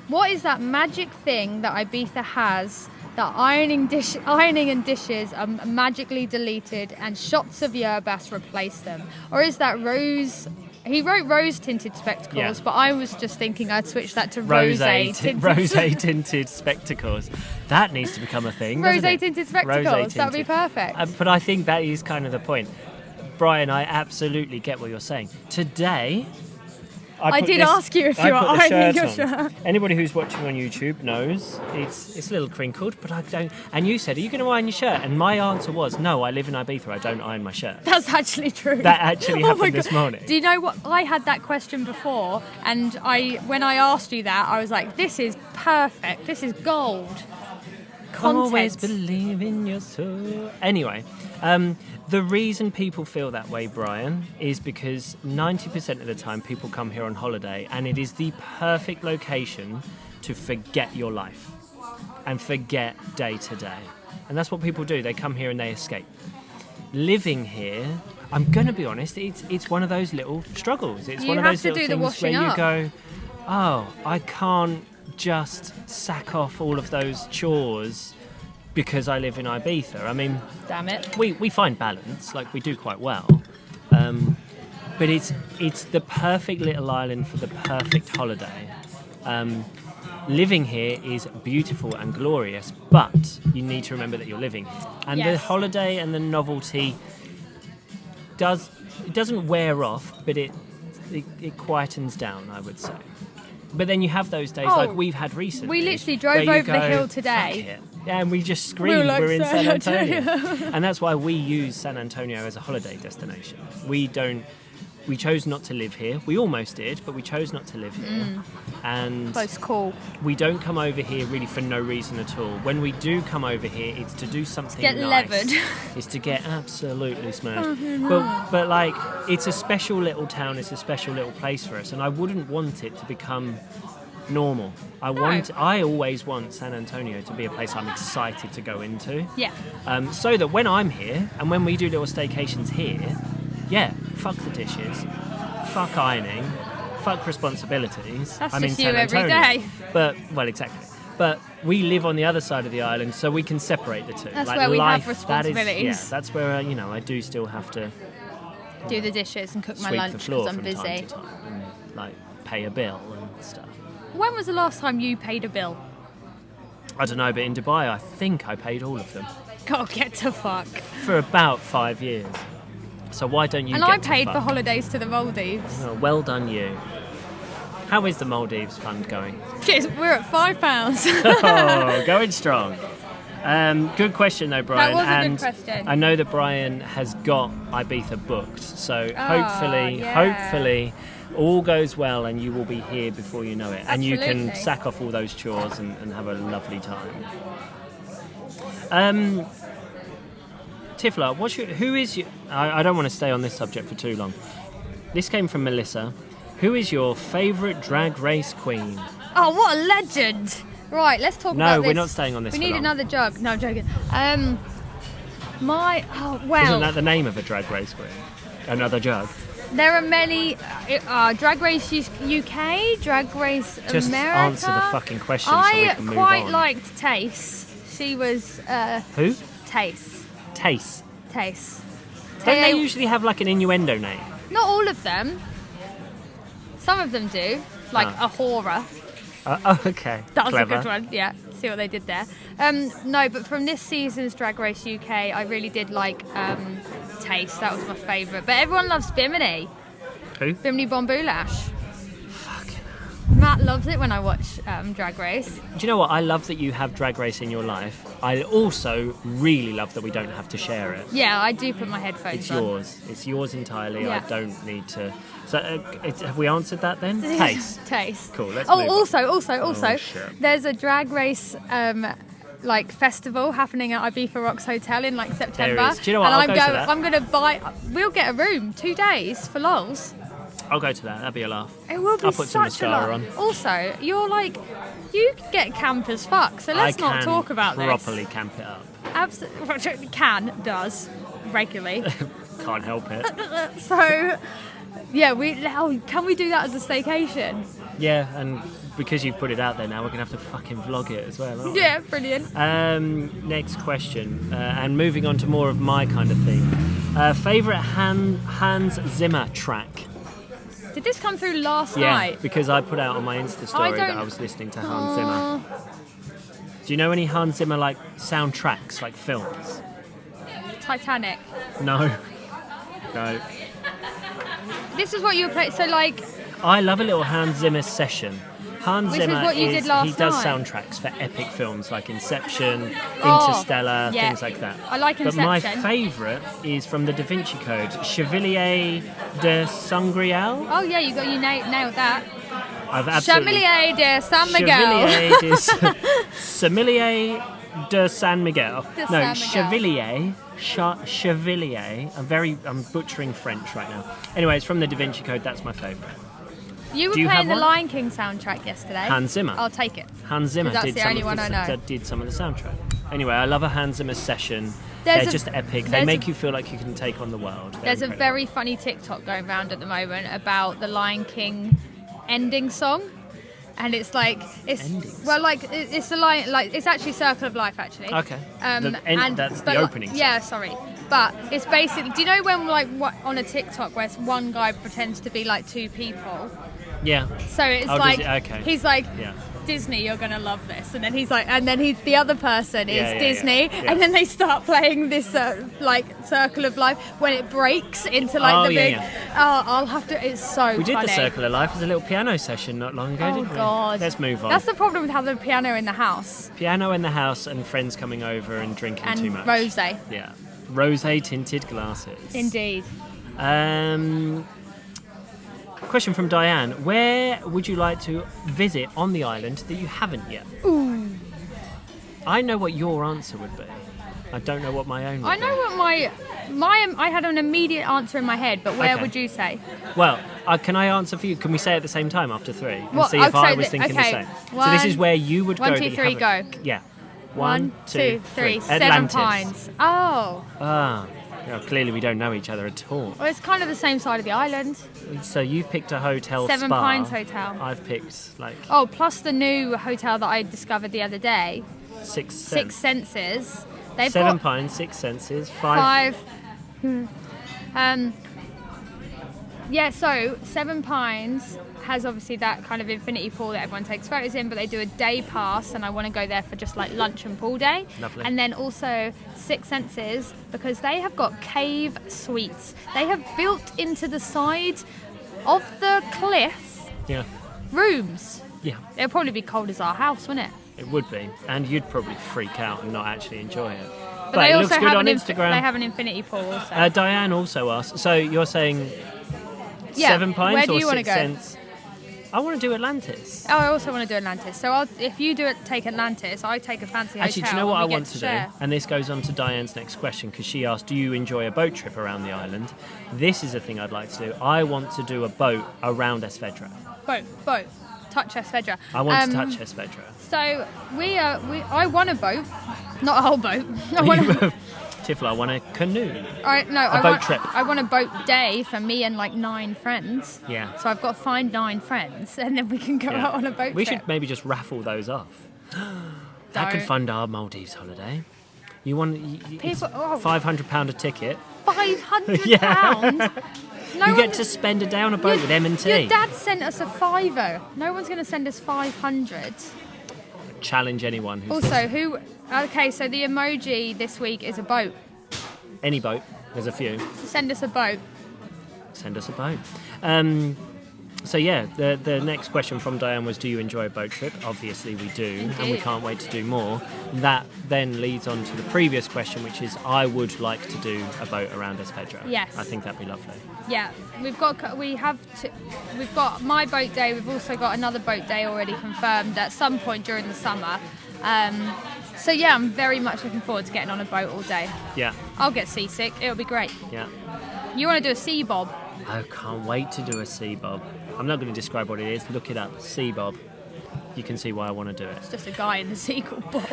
What is that magic thing that Ibiza has that ironing and dishes are magically deleted and shots of yerbas replace them? Or is that rose... He wrote rose-tinted spectacles, Yeah. but I was just thinking I'd switch that to rosé-tinted. Rosé-tinted spectacles. That needs to become a thing, doesn't it? Rosé-tinted spectacles. Rosé-tinted. That'd be perfect. But I think that is kind of the point. Brian, I absolutely get what you're saying. Today, I did ask you if you were ironing your shirt. Anybody who's watching on YouTube knows it's a little crinkled, but I don't. And you said, "Are you going to iron your shirt?" And my answer was, "No, I live in Ibiza. I don't iron my shirt." That's actually true. That actually happened this morning. Do you know what? I had that question before, and when I asked you that, I was like, "This is perfect. This is gold." Content. Always believe in your soul. Anyway, the reason people feel that way, Brian, is because 90% of the time people come here on holiday, and it is the perfect location to forget your life and forget day to day. And that's what people do. They come here and they escape. Living here, I'm going to be honest, it's one of those little struggles. It's one of those little things where you go, oh, I can't just sack off all of those chores because I live in Ibiza. I mean, damn it, we find balance, like we do quite well, but it's the perfect little island for the perfect holiday. Living here is beautiful and glorious, but you need to remember that you're living here, and the holiday and the novelty doesn't wear off, but it quietens down, I would say. But then you have those days like we've had recently. We literally drove over the hill today. Fuck it. Yeah, and we just screamed we're in San Antonio. And that's why we use San Antonio as a holiday destination. We chose not to live here. We almost did, but we chose not to live here. And close call. We don't come over here really for no reason at all. When we do come over here, it's to do something nice. Get levered. It's to get absolutely smashed. But like, it's a special little town. It's a special little place for us, and I wouldn't want it to become normal. I always want San Antonio to be a place I'm excited to go into. Yeah. So that when I'm here and when we do little staycations here, fuck the dishes, fuck ironing, fuck responsibilities. That's I'm just in you San Antonio. every day. Exactly. But we live on the other side of the island, so we can separate the two. That's like where we life, have responsibilities. That's where I do still have to do the dishes and cook my sweep lunch the floor because I'm from busy. time to time and like pay a bill and stuff. When was the last time you paid a bill? I don't know, but in Dubai, I think I paid all of them. God, get to fuck. For about 5 years. So why don't you? And I paid for holidays to the Maldives. Oh, well done, you. How is the Maldives fund going? We're at £5. Oh, going strong. Good question though, Brian. That was a good question. I know that Brian has got Ibiza booked, so hopefully all goes well and you will be here before you know it. Absolutely. And you can sack off all those chores and have a lovely time. Tifla, who is your... I don't want to stay on this subject for too long. This came from Melissa. Who is your favourite drag race queen? Oh, what a legend! Right, let's talk about this. No, we're not staying on this. We need another jug. No, I'm joking. Isn't that the name of a drag race queen? Another jug. There are many. Drag Race UK, Drag Race Just America. answer the fucking question so we can move on. I quite liked Tace. She was. Who? Tace. Tace. Tace. Don't they usually have like an innuendo name? Not all of them. Some of them do. Like a horror. Okay. That was Clever. a good one. Yeah. See what they did there. No, but from this season's Drag Race UK, I really did like Taste. That was my favourite. But everyone loves Bimini. Who? Bimini Bomboulash. Fucking Matt loves it when I watch Drag Race. Do you know what? I love that you have Drag Race in your life. I also really love that we don't have to share it. Yeah, I do put my headphones It's on. yours. It's yours entirely. Yeah. I don't need to... So have we answered that then? Taste. Taste. Cool, let's move on. Also, shit. there's a Drag Race festival happening at Ibiza Rocks Hotel in September. There is. Do you know what? And I'll go to that. I'm going to buy... We'll get a room 2 days for lols. I'll go to that. That'd be a laugh. It will be I'll put some such a mascara lot. on. Also, you get camp as fuck, so let's not talk about this. Properly camp it up. Absolutely. Does regularly. Can't help it. So, yeah, can we do that as a staycation? Yeah, and because you've put it out there now, we're going to have to fucking vlog it as well, aren't we? Yeah, brilliant. Next question, and moving on to more of my kind of thing. Favourite Hans Zimmer track? Did this come through last Yeah, night? because I put out on my Insta story that I was listening to Hans Zimmer. Do you know any Hans Zimmer soundtracks, like films? Titanic. No. No. This is what you were playing. So I love a little Hans Zimmer session. Hans Which Zimmer is what you did last he does night. soundtracks for epic films like Inception, Interstellar, yeah. things like that. I like But my Inception. favourite is from the Da Vinci Code, Chevalier de Sangreal. Oh yeah, you nailed that. I've absolutely Chevalier de San Miguel. Chevalier de San Miguel. De No, San Miguel. Chevalier. I'm butchering French right now. Anyway, it's from the Da Vinci Code. That's my favourite. You were Do you playing have the one? Lion King soundtrack yesterday. Hans Zimmer. I'll take it. Hans Zimmer 'Cause that's did the some only of one I know. did some of the soundtrack. Anyway, I love a Hans Zimmer session. There's They're a- just epic. They there's make a- you feel like you can take on the world. They're There's a incredible. very funny TikTok going around at the moment about the Lion King ending song. And it's like it's Endings? well, like it's the lion, like it's actually Circle of Life, actually. Okay. That's the opening. Yeah, sorry, but it's basically. Do you know when on a TikTok where one guy pretends to be like two people? Yeah. So it's Oh, does like it? Okay. he's like Yeah. Disney, you're gonna love this, and then he's like, and then the other person is Yeah, yeah, Disney, yeah. and then they start playing this like Circle of Life when it breaks into like Oh, the yeah, big. yeah. Oh, I'll have to. It's so We did funny. the Circle of Life as a little piano session not long ago, Oh didn't we? God. Let's move on. That's the problem with having a piano in the house Piano in the house and friends coming over and drinking and too much. rosé. Yeah. Rosé tinted glasses. Indeed. Question from Diane. Where would you like to visit on the island that you haven't yet? Ooh. I know what your answer would be. I don't know what my own would I know be. what I had an immediate answer in my head, but where Okay. would you say? Well, can I answer for you? Can we say at the same time after three? And What? see if I Okay, was thinking okay. the same. So this is where you would One, go. two, that you three, haven't- go. Yeah. 1, 2, 3. Seven Atlantis. Pines. Oh. Ah. Yeah, clearly we don't know each other at all. Well, it's kind of the same side of the island. So you've picked a hotel Seven spa. Pines Hotel. I've picked like Oh, plus the new hotel that I discovered the other day, Six Six Senses. They've Seven got Pines, Six Senses, five. Yeah, so Seven Pines has obviously that kind of infinity pool that everyone takes photos in, but they do a day pass, and I want to go there for just like lunch and pool day. Lovely. And then also Six Senses, because they have got cave suites. They have built into the side of the cliff Yeah. rooms. Yeah. It'll probably be cold as our house, wouldn't it? It would be, and you'd probably freak out and not actually enjoy it. But But they it also looks good have on they Instagram. have an infinity pool also. Diane also asked. So you're saying Yeah, Seven Pines where do or you wanna Six go? Sense? I want to do Atlantis. Oh, I also want to do Atlantis. So if you take Atlantis, I take a fancy Actually, do hotel. you know what I and we want get to share. do? And this goes on to Diane's next question because she asked, "Do you enjoy a boat trip around the island?" This is a thing I'd like to do. I want to do a boat around Esvedra. Boat. Touch Esvedra. I want to touch Esvedra. So I want a boat, not a whole boat. I want a, Tiffle, I want a canoe. boat trip. I want a boat day for me and like 9 friends. Yeah. So I've got to find 9 friends, and then we can go Yeah. out on a boat We trip. should maybe just raffle those off. That could Don't. fund our Maldives holiday. You want People- oh. £500 a ticket. £500. Yeah. No You one- get to spend a day on a boat with M&T. Your dad sent us a £5. No one's going to send us 500. Challenge anyone who's Also, Okay, so the emoji this week is a boat. any boat. There's a few. Send us a boat. Send us a boat. So yeah, the next question from Diane was, do you enjoy a boat trip? Obviously we do, and we Indeed. can't wait to do more. That then leads on to the previous question, which is, I would like to do a boat around Esvedra. Yes. I think that'd be lovely. Yeah, we've got my boat day. We've also got another boat day already confirmed at some point during the summer. So yeah, I'm very much looking forward to getting on a boat all day. Yeah, I'll get seasick. It'll be great. yeah. You want to do a sea bob? I can't wait to do a sea bob. I'm not going to describe what it is. Look it up. Sea bob. You can see why I want to do it. It's just a guy in the sea called Bob.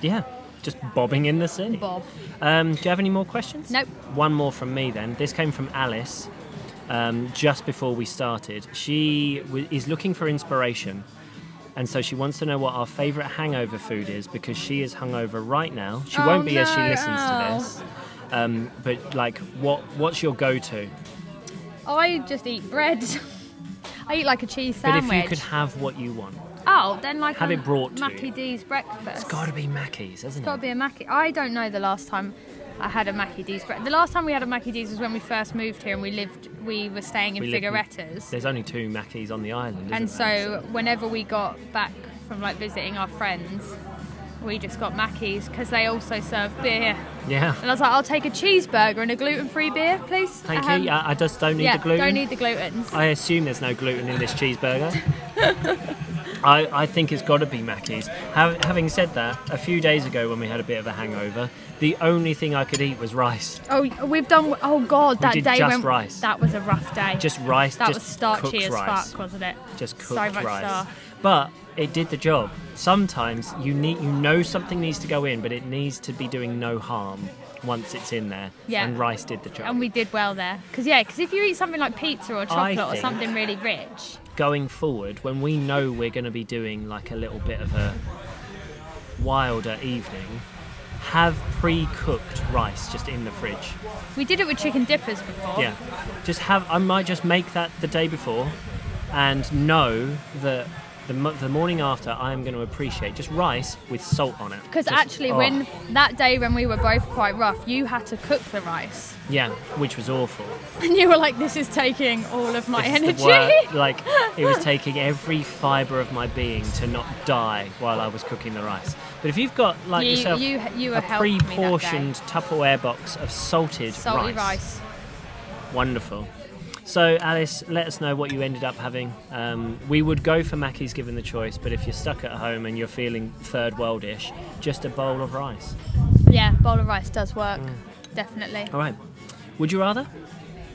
Yeah, just bobbing in the sea. Bob. Do you have any more questions? Nope. One more from me then. This came from Alice just before we started. She is looking for inspiration. And so she wants to know what our favourite hangover food is because she is hungover right now. She Oh, won't be as she no. listens to this. But like, what's your go-to? I just eat bread. I eat like a cheese But sandwich. if you could have what you want, Oh, then like have a it brought to Mackie you. D's breakfast. It's got to be Mackey's, hasn't It's got to it? be a Mackie. I don't know the last time. I had a Mackie D's. The last time we had a Mackie D's was when we first moved here and we were staying in Figuerettas. There's only 2 Mackies on the island, and isn't there? so whenever we got back from like visiting our friends, we just got Mackies because they also serve beer. Yeah. And I was like, I'll take a cheeseburger and a gluten-free beer, please. Thank you. I just don't need the gluten. Don't need the gluten. I assume there's no gluten in this cheeseburger. I think it's got to be Mackey's. Having said that, a few days ago when we had a bit of a hangover, the only thing I could eat was rice. Oh, we've done. Oh God, that day just rice. That was a rough day. Just rice. That just was starchy as rice. fuck, wasn't it? Just cooked so much rice. Stuff. But it did the job. Sometimes you know something needs to go in, but it needs to be doing no harm once it's in there. Yeah. And rice did the job. And we did well there. Because if you eat something like pizza or chocolate or something really rich. Going forward, when we know we're going to be doing like a little bit of a wilder evening, have pre-cooked rice just in the fridge. We did it with chicken dippers before. Yeah. I might just make that the day before and know that the morning after I am going to appreciate just rice with salt on it. Because actually when that day when we were both quite rough, you had to cook the rice. Yeah, which was awful. And you were like, this is taking all of my energy. Like, it was taking every fibre of my being to not die while I was cooking the rice. But if you've got yourself you a pre-portioned Tupperware box of salty rice. Wonderful. So, Alice, let us know what you ended up having. We would go for Mackey's given the choice, but if you're stuck at home and you're feeling third worldish, just a bowl of rice. Yeah, bowl of rice does work. Definitely. All right. Would you rather?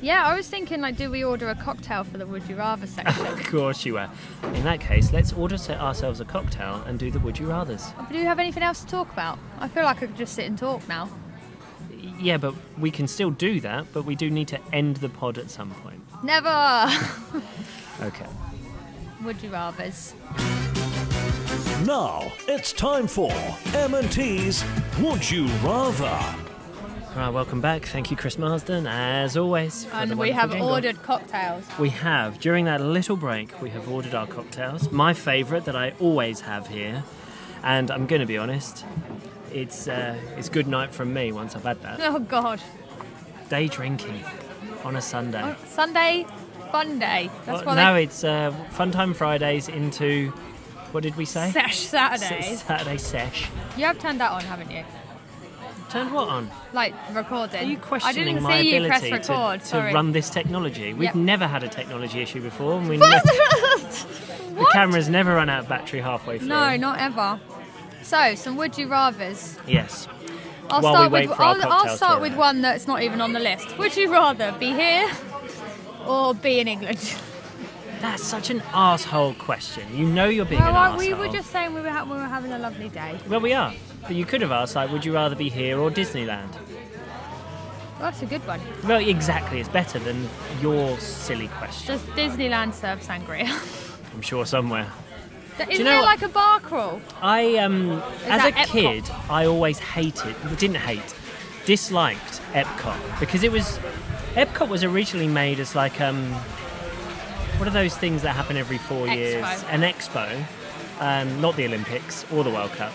Yeah, I was thinking, do we order a cocktail for the Would You Rather section? Of course you were. In that case, let's order ourselves a cocktail and do the Would You Rathers. Do you have anything else to talk about? I feel like I could just sit and talk now. Yeah, but we can still do that, but we do need to end the pod at some point. Never! Okay. Would You Rathers. Now, it's time for M&T's Would You Rather. All right, welcome back. Thank you, Chris Marsden, as always. And we have ordered cocktails. We have. During that little break, we have ordered our cocktails. My favourite that I always have here, and I'm going to be honest, it's good night from me once I've had that. Oh, God. Day drinking on a Sunday. Sunday, fun day. That's what it's Fun Time Fridays into, what did we say? Sesh Saturdays. Saturday sesh. You have turned that on, haven't you? Turned what on? Like recording. Are you questioning I my didn't see you ability press record. to run this technology? We've never had a technology issue before. And the camera's never run out of battery halfway through. No, not ever. So, some Would You Rathers. Yes. I'll start with one that's not even on the list. Would you rather be here or be in England? That's such an arsehole question. You know you're being an arsehole. We were just saying we were having a lovely day. Well, we are. But you could have asked, would you rather be here or Disneyland? Well, that's a good one. Well, exactly. It's better than your silly question. Does Disneyland serve sangria? I'm sure somewhere. Isn't there like a bar crawl? As a kid, I always disliked Epcot because Epcot was originally made as like what are those things that happen every 4 years? An expo, not the Olympics or the World Cup.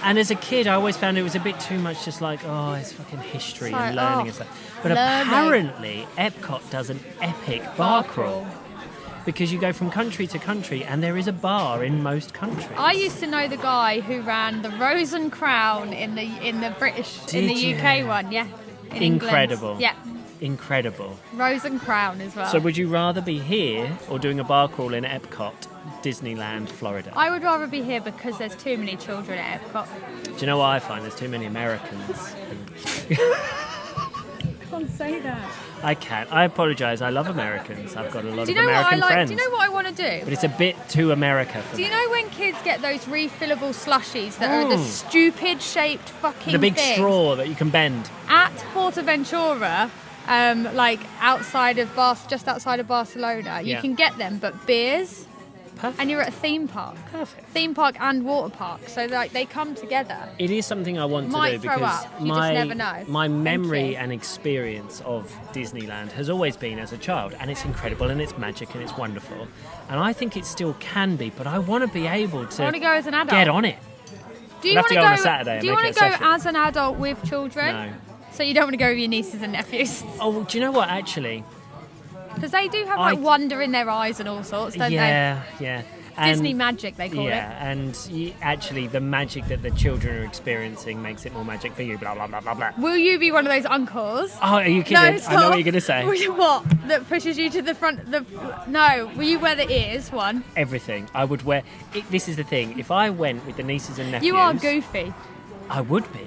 And as a kid, I always found it was a bit too much, just like, it's fucking history and learning and stuff. But apparently, Epcot does an epic bar crawl. Because you go from country to country, and there is a bar in most countries. I used to know the guy who ran the Rose and Crown in the UK one, yeah. Incredible. England. Yeah. Incredible. Rose and Crown as well. So would you rather be here or doing a bar crawl in Epcot, Disneyland, Florida? I would rather be here because there's too many children at Epcot. Do you know what I find? There's too many Americans. Can't say that. I can't. I apologise. I love Americans. I've got a lot of American friends. Do you know what I want to do? But it's a bit too America for me. Do you know when kids get those refillable slushies that are the stupid shaped fucking the big thing? Straw that you can bend? At Portaventura, just outside of Barcelona, you can get them, but beers. Perfect. And you're at a theme park. Perfect. Theme park and water park, so they come together. It is something I want to do because you just never know. My memory and experience of Disneyland has always been as a child, and it's incredible and it's magic and it's wonderful. And I think it still can be, but I want to be able to I want to go as an adult. get on it. Do you We'll have to go on a Saturday. Do you want to go as an adult with children? No. So you don't want to go with your nieces and nephews? Oh, do you know what? Actually, because they do have like wonder in their eyes and all sorts, don't they? Yeah. Disney magic, they call it. Yeah, and actually the magic that the children are experiencing makes it more magic for you, blah, blah, blah, blah, blah. Will you be one of those uncles? Oh, are you kidding? No, stop. I know what you're going to say. What? That pushes you to the front? No, will you wear the ears one? Everything. I would wear... This is the thing. If I went with the nieces and nephews... You are goofy. I would be.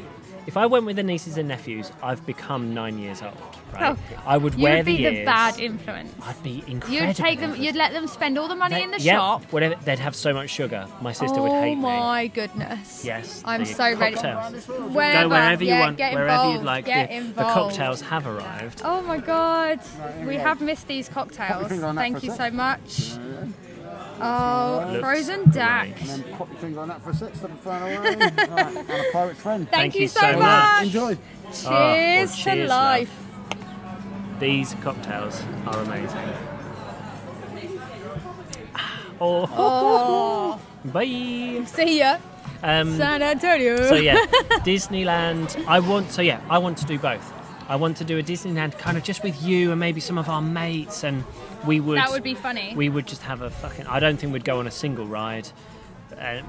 If I went with the nieces and nephews, I've become 9 years old, right? I would wear the ears. You'd be the bad influence. I'd be incredible. You'd take them. You'd let them spend all the money in the shop. Whatever. They'd have so much sugar. My sister would hate me. Oh my goodness. Yes. I'm so ready. Cocktails. Go wherever you want. Get wherever involved, you'd like. Get the cocktails have arrived. Oh my god. We have missed these cocktails. Thank you so much. Oh, frozen duck. And then pop your finger on that for a sec, stop it flying away. Right, and a pirate's friend. Thank you so much. Enjoy. Cheers to life. Love. These cocktails are amazing. Oh. Bye. See ya. San Antonio. So yeah, Disneyland. I want to do both. I want to do a Disneyland kind of just with you and maybe some of our mates, and that would be funny. We would just have I don't think we'd go on a single ride,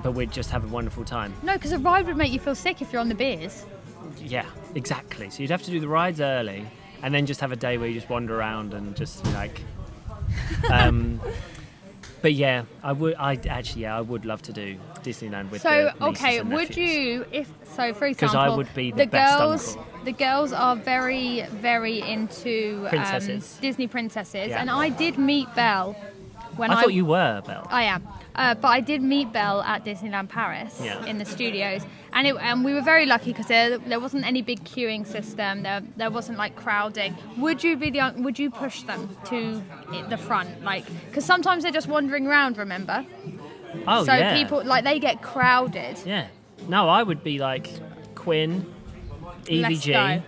but we'd just have a wonderful time. No, because a ride would make you feel sick if you're on the beers. Yeah, exactly. So you'd have to do the rides early, and then just have a day where you just wander around and just like. But yeah, I would love to do Disneyland with the nieces and would nephews. you, for example, because I would be the best uncle. The girls are very, very into Disney princesses, and I did meet Belle when I thought you were Belle. I am, but I did meet Belle at Disneyland Paris in the studios, and we were very lucky because there wasn't any big queuing system. There wasn't like crowding. Would you push them to the front, like because sometimes they're just wandering around? Remember? Oh so yeah. People they get crowded. Yeah. No, I would be like Quinn, Evie G. I'd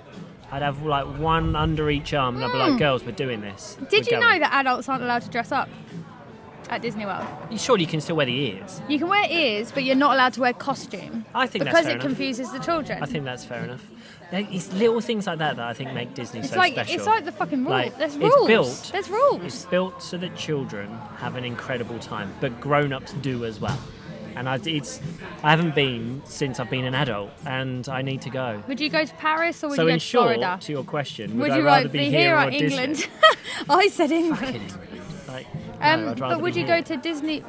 have like one under each arm, and I'd be like, "Girls, we're doing this." Did you know that adults aren't allowed to dress up at Disney World? Surely you can still wear the ears. You can wear ears, but you're not allowed to wear costume. I think because that's fair it confuses the children. I think that's fair enough. It's little things like that I think make Disney so special. It's like the fucking rule. There's rules. There's rules. It's built so that children have an incredible time, but grown-ups do as well. And I haven't been since I've been an adult, and I need to go. Would you go to Paris or would you go to Florida? So in short, to your question, would I you rather be here or England? I said England. Fucking England. But would you go to Disney,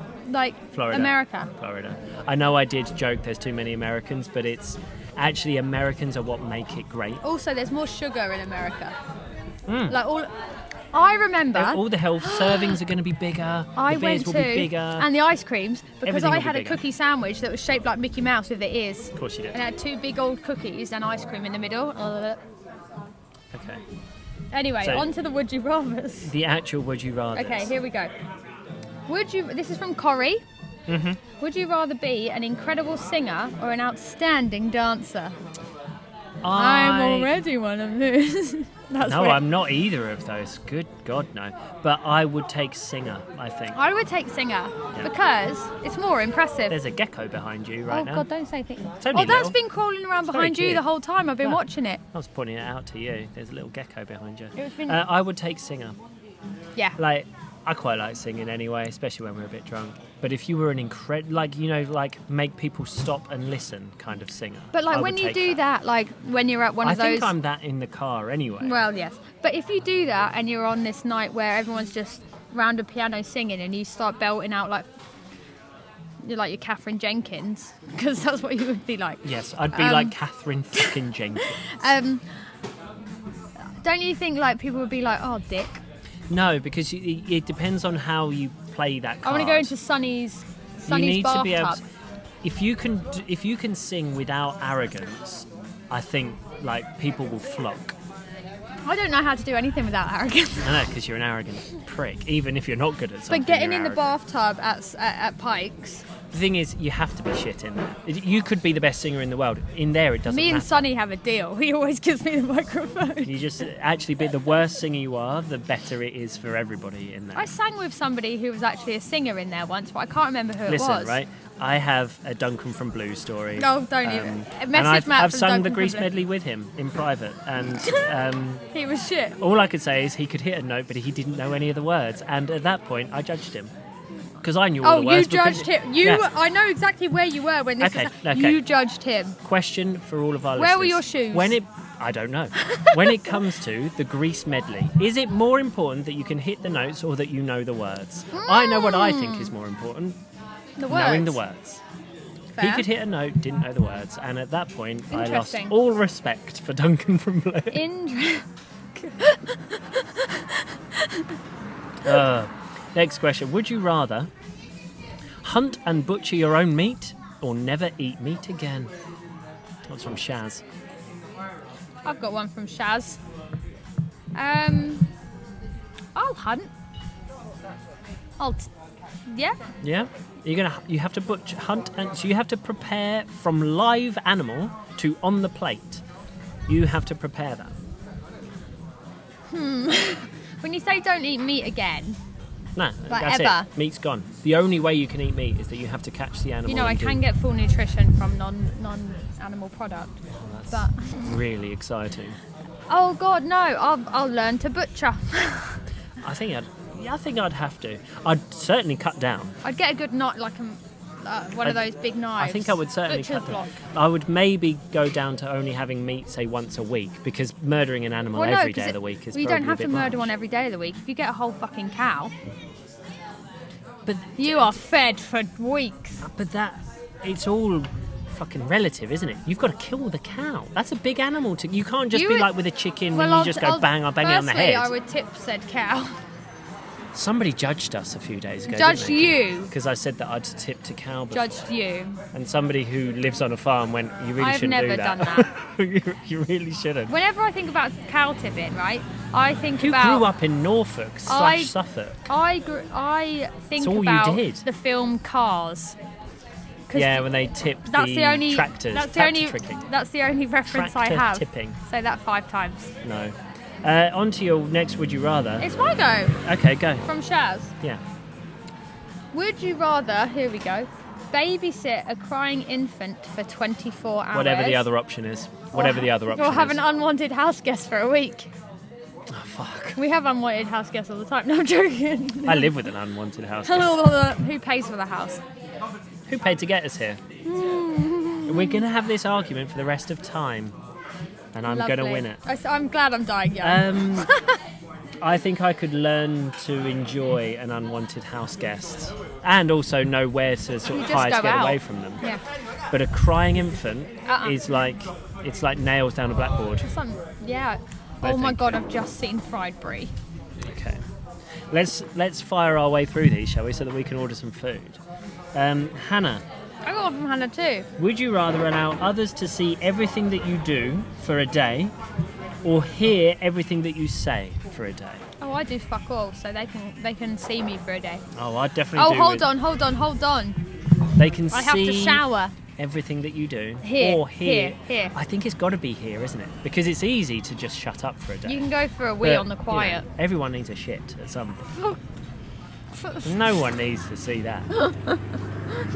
Florida? America? Florida. I know I did joke there's too many Americans, but it's actually Americans are what make it great. Also, there's more sugar in America. I remember all the health servings are going to be bigger. The beers will be bigger, and the ice creams because everything I will had be a bigger. cookie sandwich that was shaped like Mickey Mouse with the ears. Of course you did. And it had two big old cookies and ice cream in the middle. Okay. Anyway, on to the would you rathers. The actual would you rathers. Okay, here we go. This is from Corrie. Mm-hmm. Would you rather be an incredible singer or an outstanding dancer? I'm already one of those. I'm not either of those. Good God, no. But I would take singer, I think. I would take singer because it's more impressive. There's a gecko behind you right now. Oh God, don't say things. That's been crawling around behind you the whole time. I've been watching it. I was pointing it out to you. There's a little gecko behind you. Been... I would take singer. Yeah. I quite like singing anyway, especially when we're a bit drunk. But if you were an make people stop and listen kind of singer. But when you do that, when you're at one of those... I think I'm that in the car anyway. Well, yes. But if you do that and you're on this night where everyone's just round a piano singing and you start belting out you're like your Catherine Jenkins, because that's what you would be like. Yes, I'd be like Catherine fucking Jenkins. Don't you think people would be like, oh, dick? No, because it depends on how you play that card. I want to go into Sonny's bathtub. To be able to, if you can sing without arrogance, I think people will flock. I don't know how to do anything without arrogance. I know, because you're an arrogant prick, even if you're not good at something. But getting in the bathtub at Pike's. The thing is, you have to be shit in there. You could be the best singer in the world. In there, it doesn't matter. Me and Sonny have a deal. He always gives me the microphone. You just actually be the worse singer you are, the better it is for everybody in there. I sang with somebody who was actually a singer in there once, but I can't remember who it was. Listen, right? I have a Duncan from Blue story. Oh, don't even. And I've sung the Grease medley with him in private, and he was shit. all I could say is he could hit a note, but he didn't know any of the words. And at that point, I judged him because I knew all the words. Oh, you judged him. I know exactly where you were when this was. Okay. You judged him. Question for all of our Where listeners. were your shoes? I don't know. When it comes to the Grease medley, is it more important that you can hit the notes or that you know the words? I know what I think is more important. The words. Knowing the words. Fair. He could hit a note, didn't know the words, and at that point, I lost Interesting. all respect for Duncan from Blue. Next question. Would you rather hunt and butcher your own meat or never eat meat again? That's from Shaz. I've got one from Shaz. I'll hunt. Yeah. Yeah? You have to hunt, and so you have to prepare from live animal to on the plate. You have to prepare that. When you say don't eat meat again, No, like that's ever. it. Meat's gone. The only way you can eat meat is that you have to catch the animal. you know I and can get full nutrition from non-animal product. That's really exciting. Oh God, no! I'll learn to butcher. I think I'd have to. I'd certainly cut down. I'd get a good knife, like one of those big knives. I think I would certainly Butcher's cut down. block. I would maybe go down to only having meat, say, once a week, because murdering an animal every day of the week is you probably don't have a bit to murder much. one every day of the week. If you get a whole fucking cow, But you are fed for weeks. it's all fucking relative, isn't it? You've got to kill the cow. That's a big animal. You can't just be like with a chicken and you just go bang it on the head. Firstly, I would tip said cow. Somebody judged us a few days ago. Judged you? Because I said that I'd tipped a cow before. Judged you. And somebody who lives on a farm went, you really I've shouldn't never do that. done that. you really shouldn't. Whenever I think about cow tipping, right, I think You about... grew up in Norfolk / Suffolk. I think It's all you about did. the film Cars. 'Cause Yeah, when they tipped that's the the only tractors. That's the tractor only tricking. that's the only reference I Tractor have. tipping. Say that 5 times. No. On to your next Would You Rather. It's my go Okay, go. from Shaz. Yeah. Would you rather? Here we go. Babysit a crying infant for 24 hours. Whatever the other option is. Whatever the other option Or have is. an unwanted house guest for a week. Oh, fuck. We have unwanted house guests all the time. No, I'm joking. I live with an unwanted house guest. Who pays for the house? Who paid to get us here? We're going to have this argument for the rest of time. And I'm going to win it. I'm glad I'm dying young. I think I could learn to enjoy an unwanted house guest and also know where to sort of just hide go to get out. away from them. Yeah. But a crying infant is Uh-uh. it's like nails down a blackboard. Yeah. I Oh my think. God, I've just seen fried brie. Okay. Let's fire our way through these, shall we, so that we can order some food. Hannah, I got one from Hannah too. would you rather allow others to see everything that you do for a day or hear everything that you say for a day? Oh, I do fuck all, so they can see me for a day. Oh, I definitely do. Oh, hold on. They can I have to see shower. everything that you do Here, or hear. here. I think it's got to be here, isn't it? Because it's easy to just shut up for a day. You can go for a wee But, on the quiet. you know, everyone needs a shit at some point. No one needs to see that.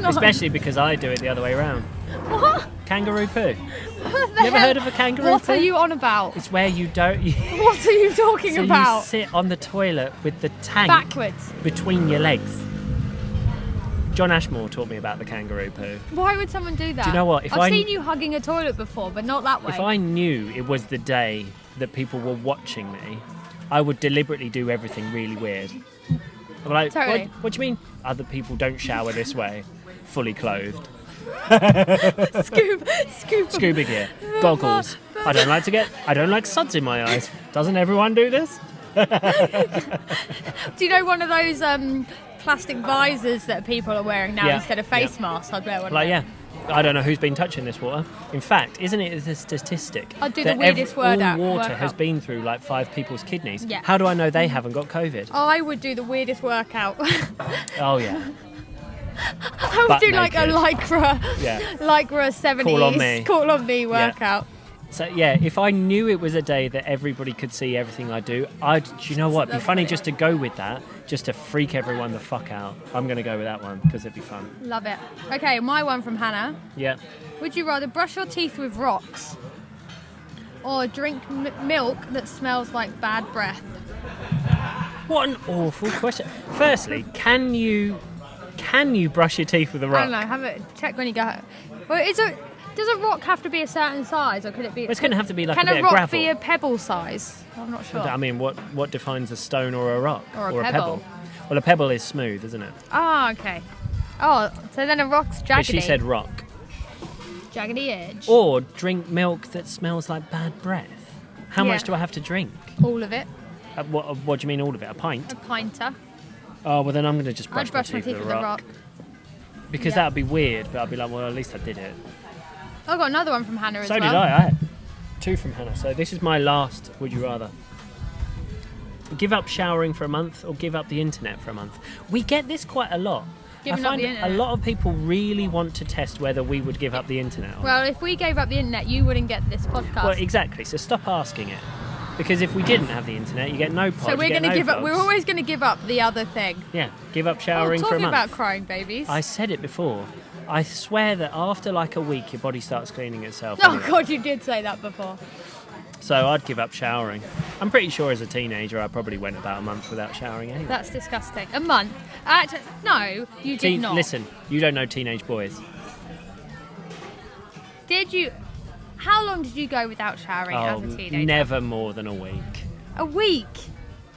Especially because I do it the other way around. What? Kangaroo poo. What the You ever hell? heard of a kangaroo What poo? are you on about? It's where you don't... What are you talking so about? you sit on the toilet with the tank Backwards. between your legs. John Ashmore taught me about the kangaroo poo. Why would someone do that? Do you know what? I've seen you hugging a toilet before, but not that way. If I knew it was the day that people were watching me, I would deliberately do everything really weird. I'm like, Totally. what do you mean other people don't shower this way? Fully clothed. Scuba gear. Goggles. I don't like suds in my eyes. Doesn't everyone do this? Do you know one of those plastic visors that people are wearing now Yeah, instead of face masks? I'd wear one Like, of them. yeah. I don't know who's been touching this water. In fact, isn't it a statistic I'd do the that weirdest word all out- water workout. has been through like 5 people's kidneys? Yeah. How do I know they haven't got COVID? I would do the weirdest workout. Oh, yeah. I would Butt do like a naked. Lycra 70s Call on me. workout. So, yeah, if I knew it was a day that everybody could see everything I do, do you know what? It'd be funny just to go with that, just to freak everyone the fuck out. I'm going to go with that one because it'd be fun. Love it. Okay, my one from Hannah. Yeah. Would you rather brush your teeth with rocks or drink milk that smells like bad breath? What an awful question. Firstly, can you brush your teeth with a rock? I don't know. Have it check when you go. Well, does a rock have to be a certain size, or could it be? It's going to have to be like a bit Can of a rock gravel. be a pebble size? I'm not sure. I mean, what defines a stone or a rock? Or a pebble. Well, a pebble is smooth, isn't it? Oh, okay. Oh, so then a rock's jaggedy. But she said rock. Jaggedy edge. Or drink milk that smells like bad breath. How Yeah. much do I have to drink? All of it. What do you mean all of it? A pint? A pinter. Oh, well then I'm going to just brush I'd brush my teeth with a rock. Because Yeah. that would be weird, but I'd be like, well, at least I did it. I got another one from Hannah as So well. did I. I had 2 from Hannah. So this is my last would you rather. Give up showering for a month or give up the internet for a month? We get this quite a lot. Giving I up find the a internet. lot of people really want to test whether we would give up the internet. Well, if we gave up the internet, you wouldn't get this podcast. Well, exactly. So stop asking it. Because if we didn't have the internet, you get no pod. so we're going to give up. We're always going to give up the other thing. Yeah, give up showering for a talking month. about crying babies. I said it before. I swear that after like a week, your body starts cleaning itself. Oh anyway. God, you did say that before. So I'd give up showering. I'm pretty sure as a teenager, I probably went about a month without showering anyway. That's disgusting. A month? Actually, no, you did not. Listen, you don't know teenage boys. Did you? How long did you go without showering as a teenager? Never more than a week. A week?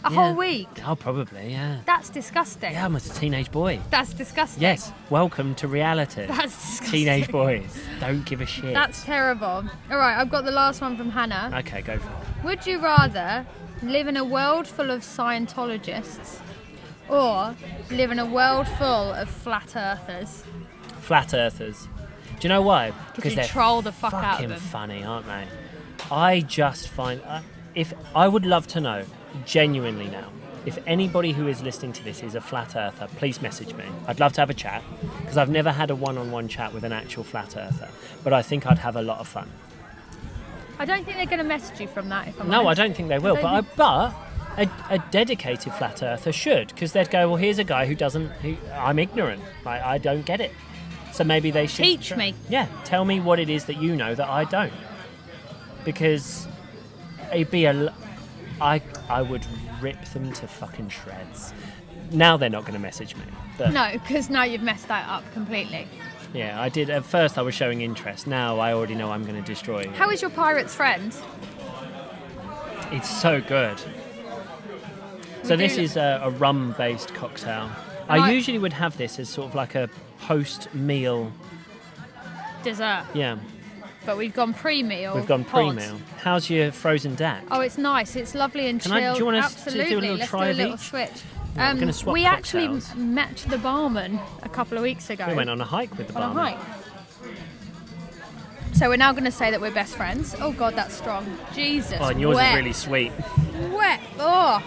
A Yeah. whole week? Oh, probably, yeah. That's disgusting. Yeah, I'm a teenage boy. That's disgusting. Yes, welcome to reality. That's disgusting. Teenage boys don't give a shit. That's terrible. All right, I've got the last one from Hannah. Okay, go for it. Would you rather live in a world full of Scientologists or live in a world full of flat earthers? Flat earthers. Do you know why? Because you they're troll the fuck out of fucking them. funny, aren't they? I just find if I would love to know genuinely now if anybody who is listening to this is a flat earther, please message me. I'd love to have a chat because I've never had a one-on-one chat with an actual flat earther, but I think I'd have a lot of fun. I don't think they're going to message you from that. If I'm No, I honest. don't think they will, don't but a dedicated flat earther should, because they'd go, well, here's a guy I'm ignorant, I don't get it. So maybe they should Teach me. Yeah, tell me what it is that you know that I don't. Because it'd be I would rip them to fucking shreds. Now they're not going to message me. But No, because now you've messed that up completely. yeah, I did. At first I was showing interest. Now I already know I'm going to destroy it. How is your pirate's friend? It's so good. So We this do- is a rum-based cocktail. And I I- usually would have this as sort of like a post-meal. Dessert. Yeah, But we've gone pre-meal. we've gone pods. pre-meal. How's your frozen dak? Oh, it's nice. It's lovely and Can chilled. I- do you want us to do a Absolutely. little Let's try do a of little each? switch. Yeah, we're gonna swap we actually cocktails. met the barman a couple of weeks ago. We went on a hike with the on a barman. hike. So we're now going to say that we're best friends. Oh God, that's strong. Jesus. Oh, and yours wet. is really sweet. Wet. Oh.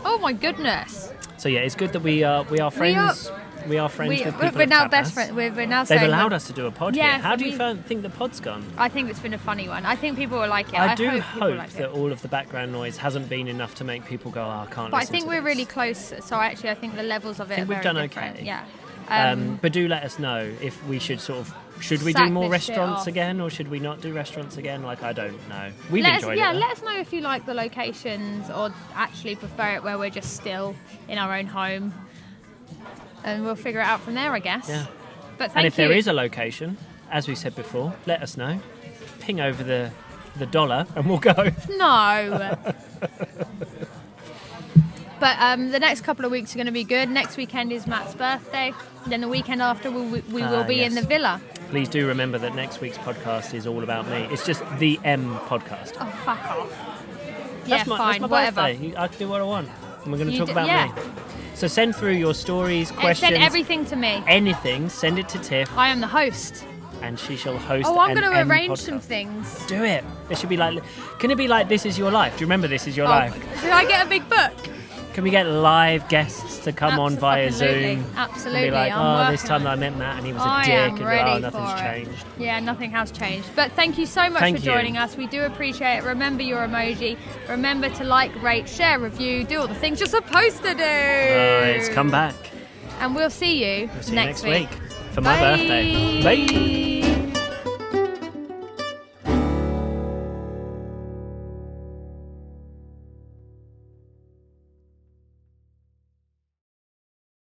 Oh my goodness. So yeah, it's good that we are friends. We are friends with people. We're at now Tapas. best friends. We're now They've saying allowed that- us to do a pod Yeah, here. How do you we- think the pod's gone? I think it's been a funny one. I think people will like it. I do people hope like that it. all of the background noise hasn't been enough to make people go, oh, I can't But I listen think to we're this." really close. So actually, I think the levels of it think are we've very done different. okay. Yeah. But do let us know if we should should we do Sack more this shit restaurants off. again, or should we not do restaurants again? Like, I don't know. We've let us, enjoyed yeah, it. though. let us know if you like the locations or actually prefer it where we're just still in our own home, and we'll figure it out from there, I guess. Yeah. But thank And if you. there is a location, as we said before, let us know. Ping over the dollar, and we'll go. No. But the next couple of weeks are going to be good. Next weekend is Matt's birthday. Then the weekend after we will be in yes. the villa. Please do remember that next week's podcast is all about me. It's just the M podcast. Oh, fuck off. That's Yeah, my, fine, that's my whatever. birthday. I can do what I want. And we're going to You talk d- about yeah. me. So send through your stories, And questions, send everything to me. anything. Send it to Tiff, I am the host. and she shall host. Oh, I'm an going to M arrange podcast. some things. Do it. It should be like. Can it be like This Is Your Life? Do you remember This Is Your Oh, Life? should I get a big book? Can we get live guests to come on via Zoom? Absolutely. And be like, this time I met Matt and he was a dick, and nothing's changed. Yeah, nothing has changed. But thank you so much for joining us. We do appreciate it. Remember your emoji. Remember to like, rate, share, review, do all the things you're supposed to do. It's come back. And we'll see you next week. For Bye. my birthday. Bye.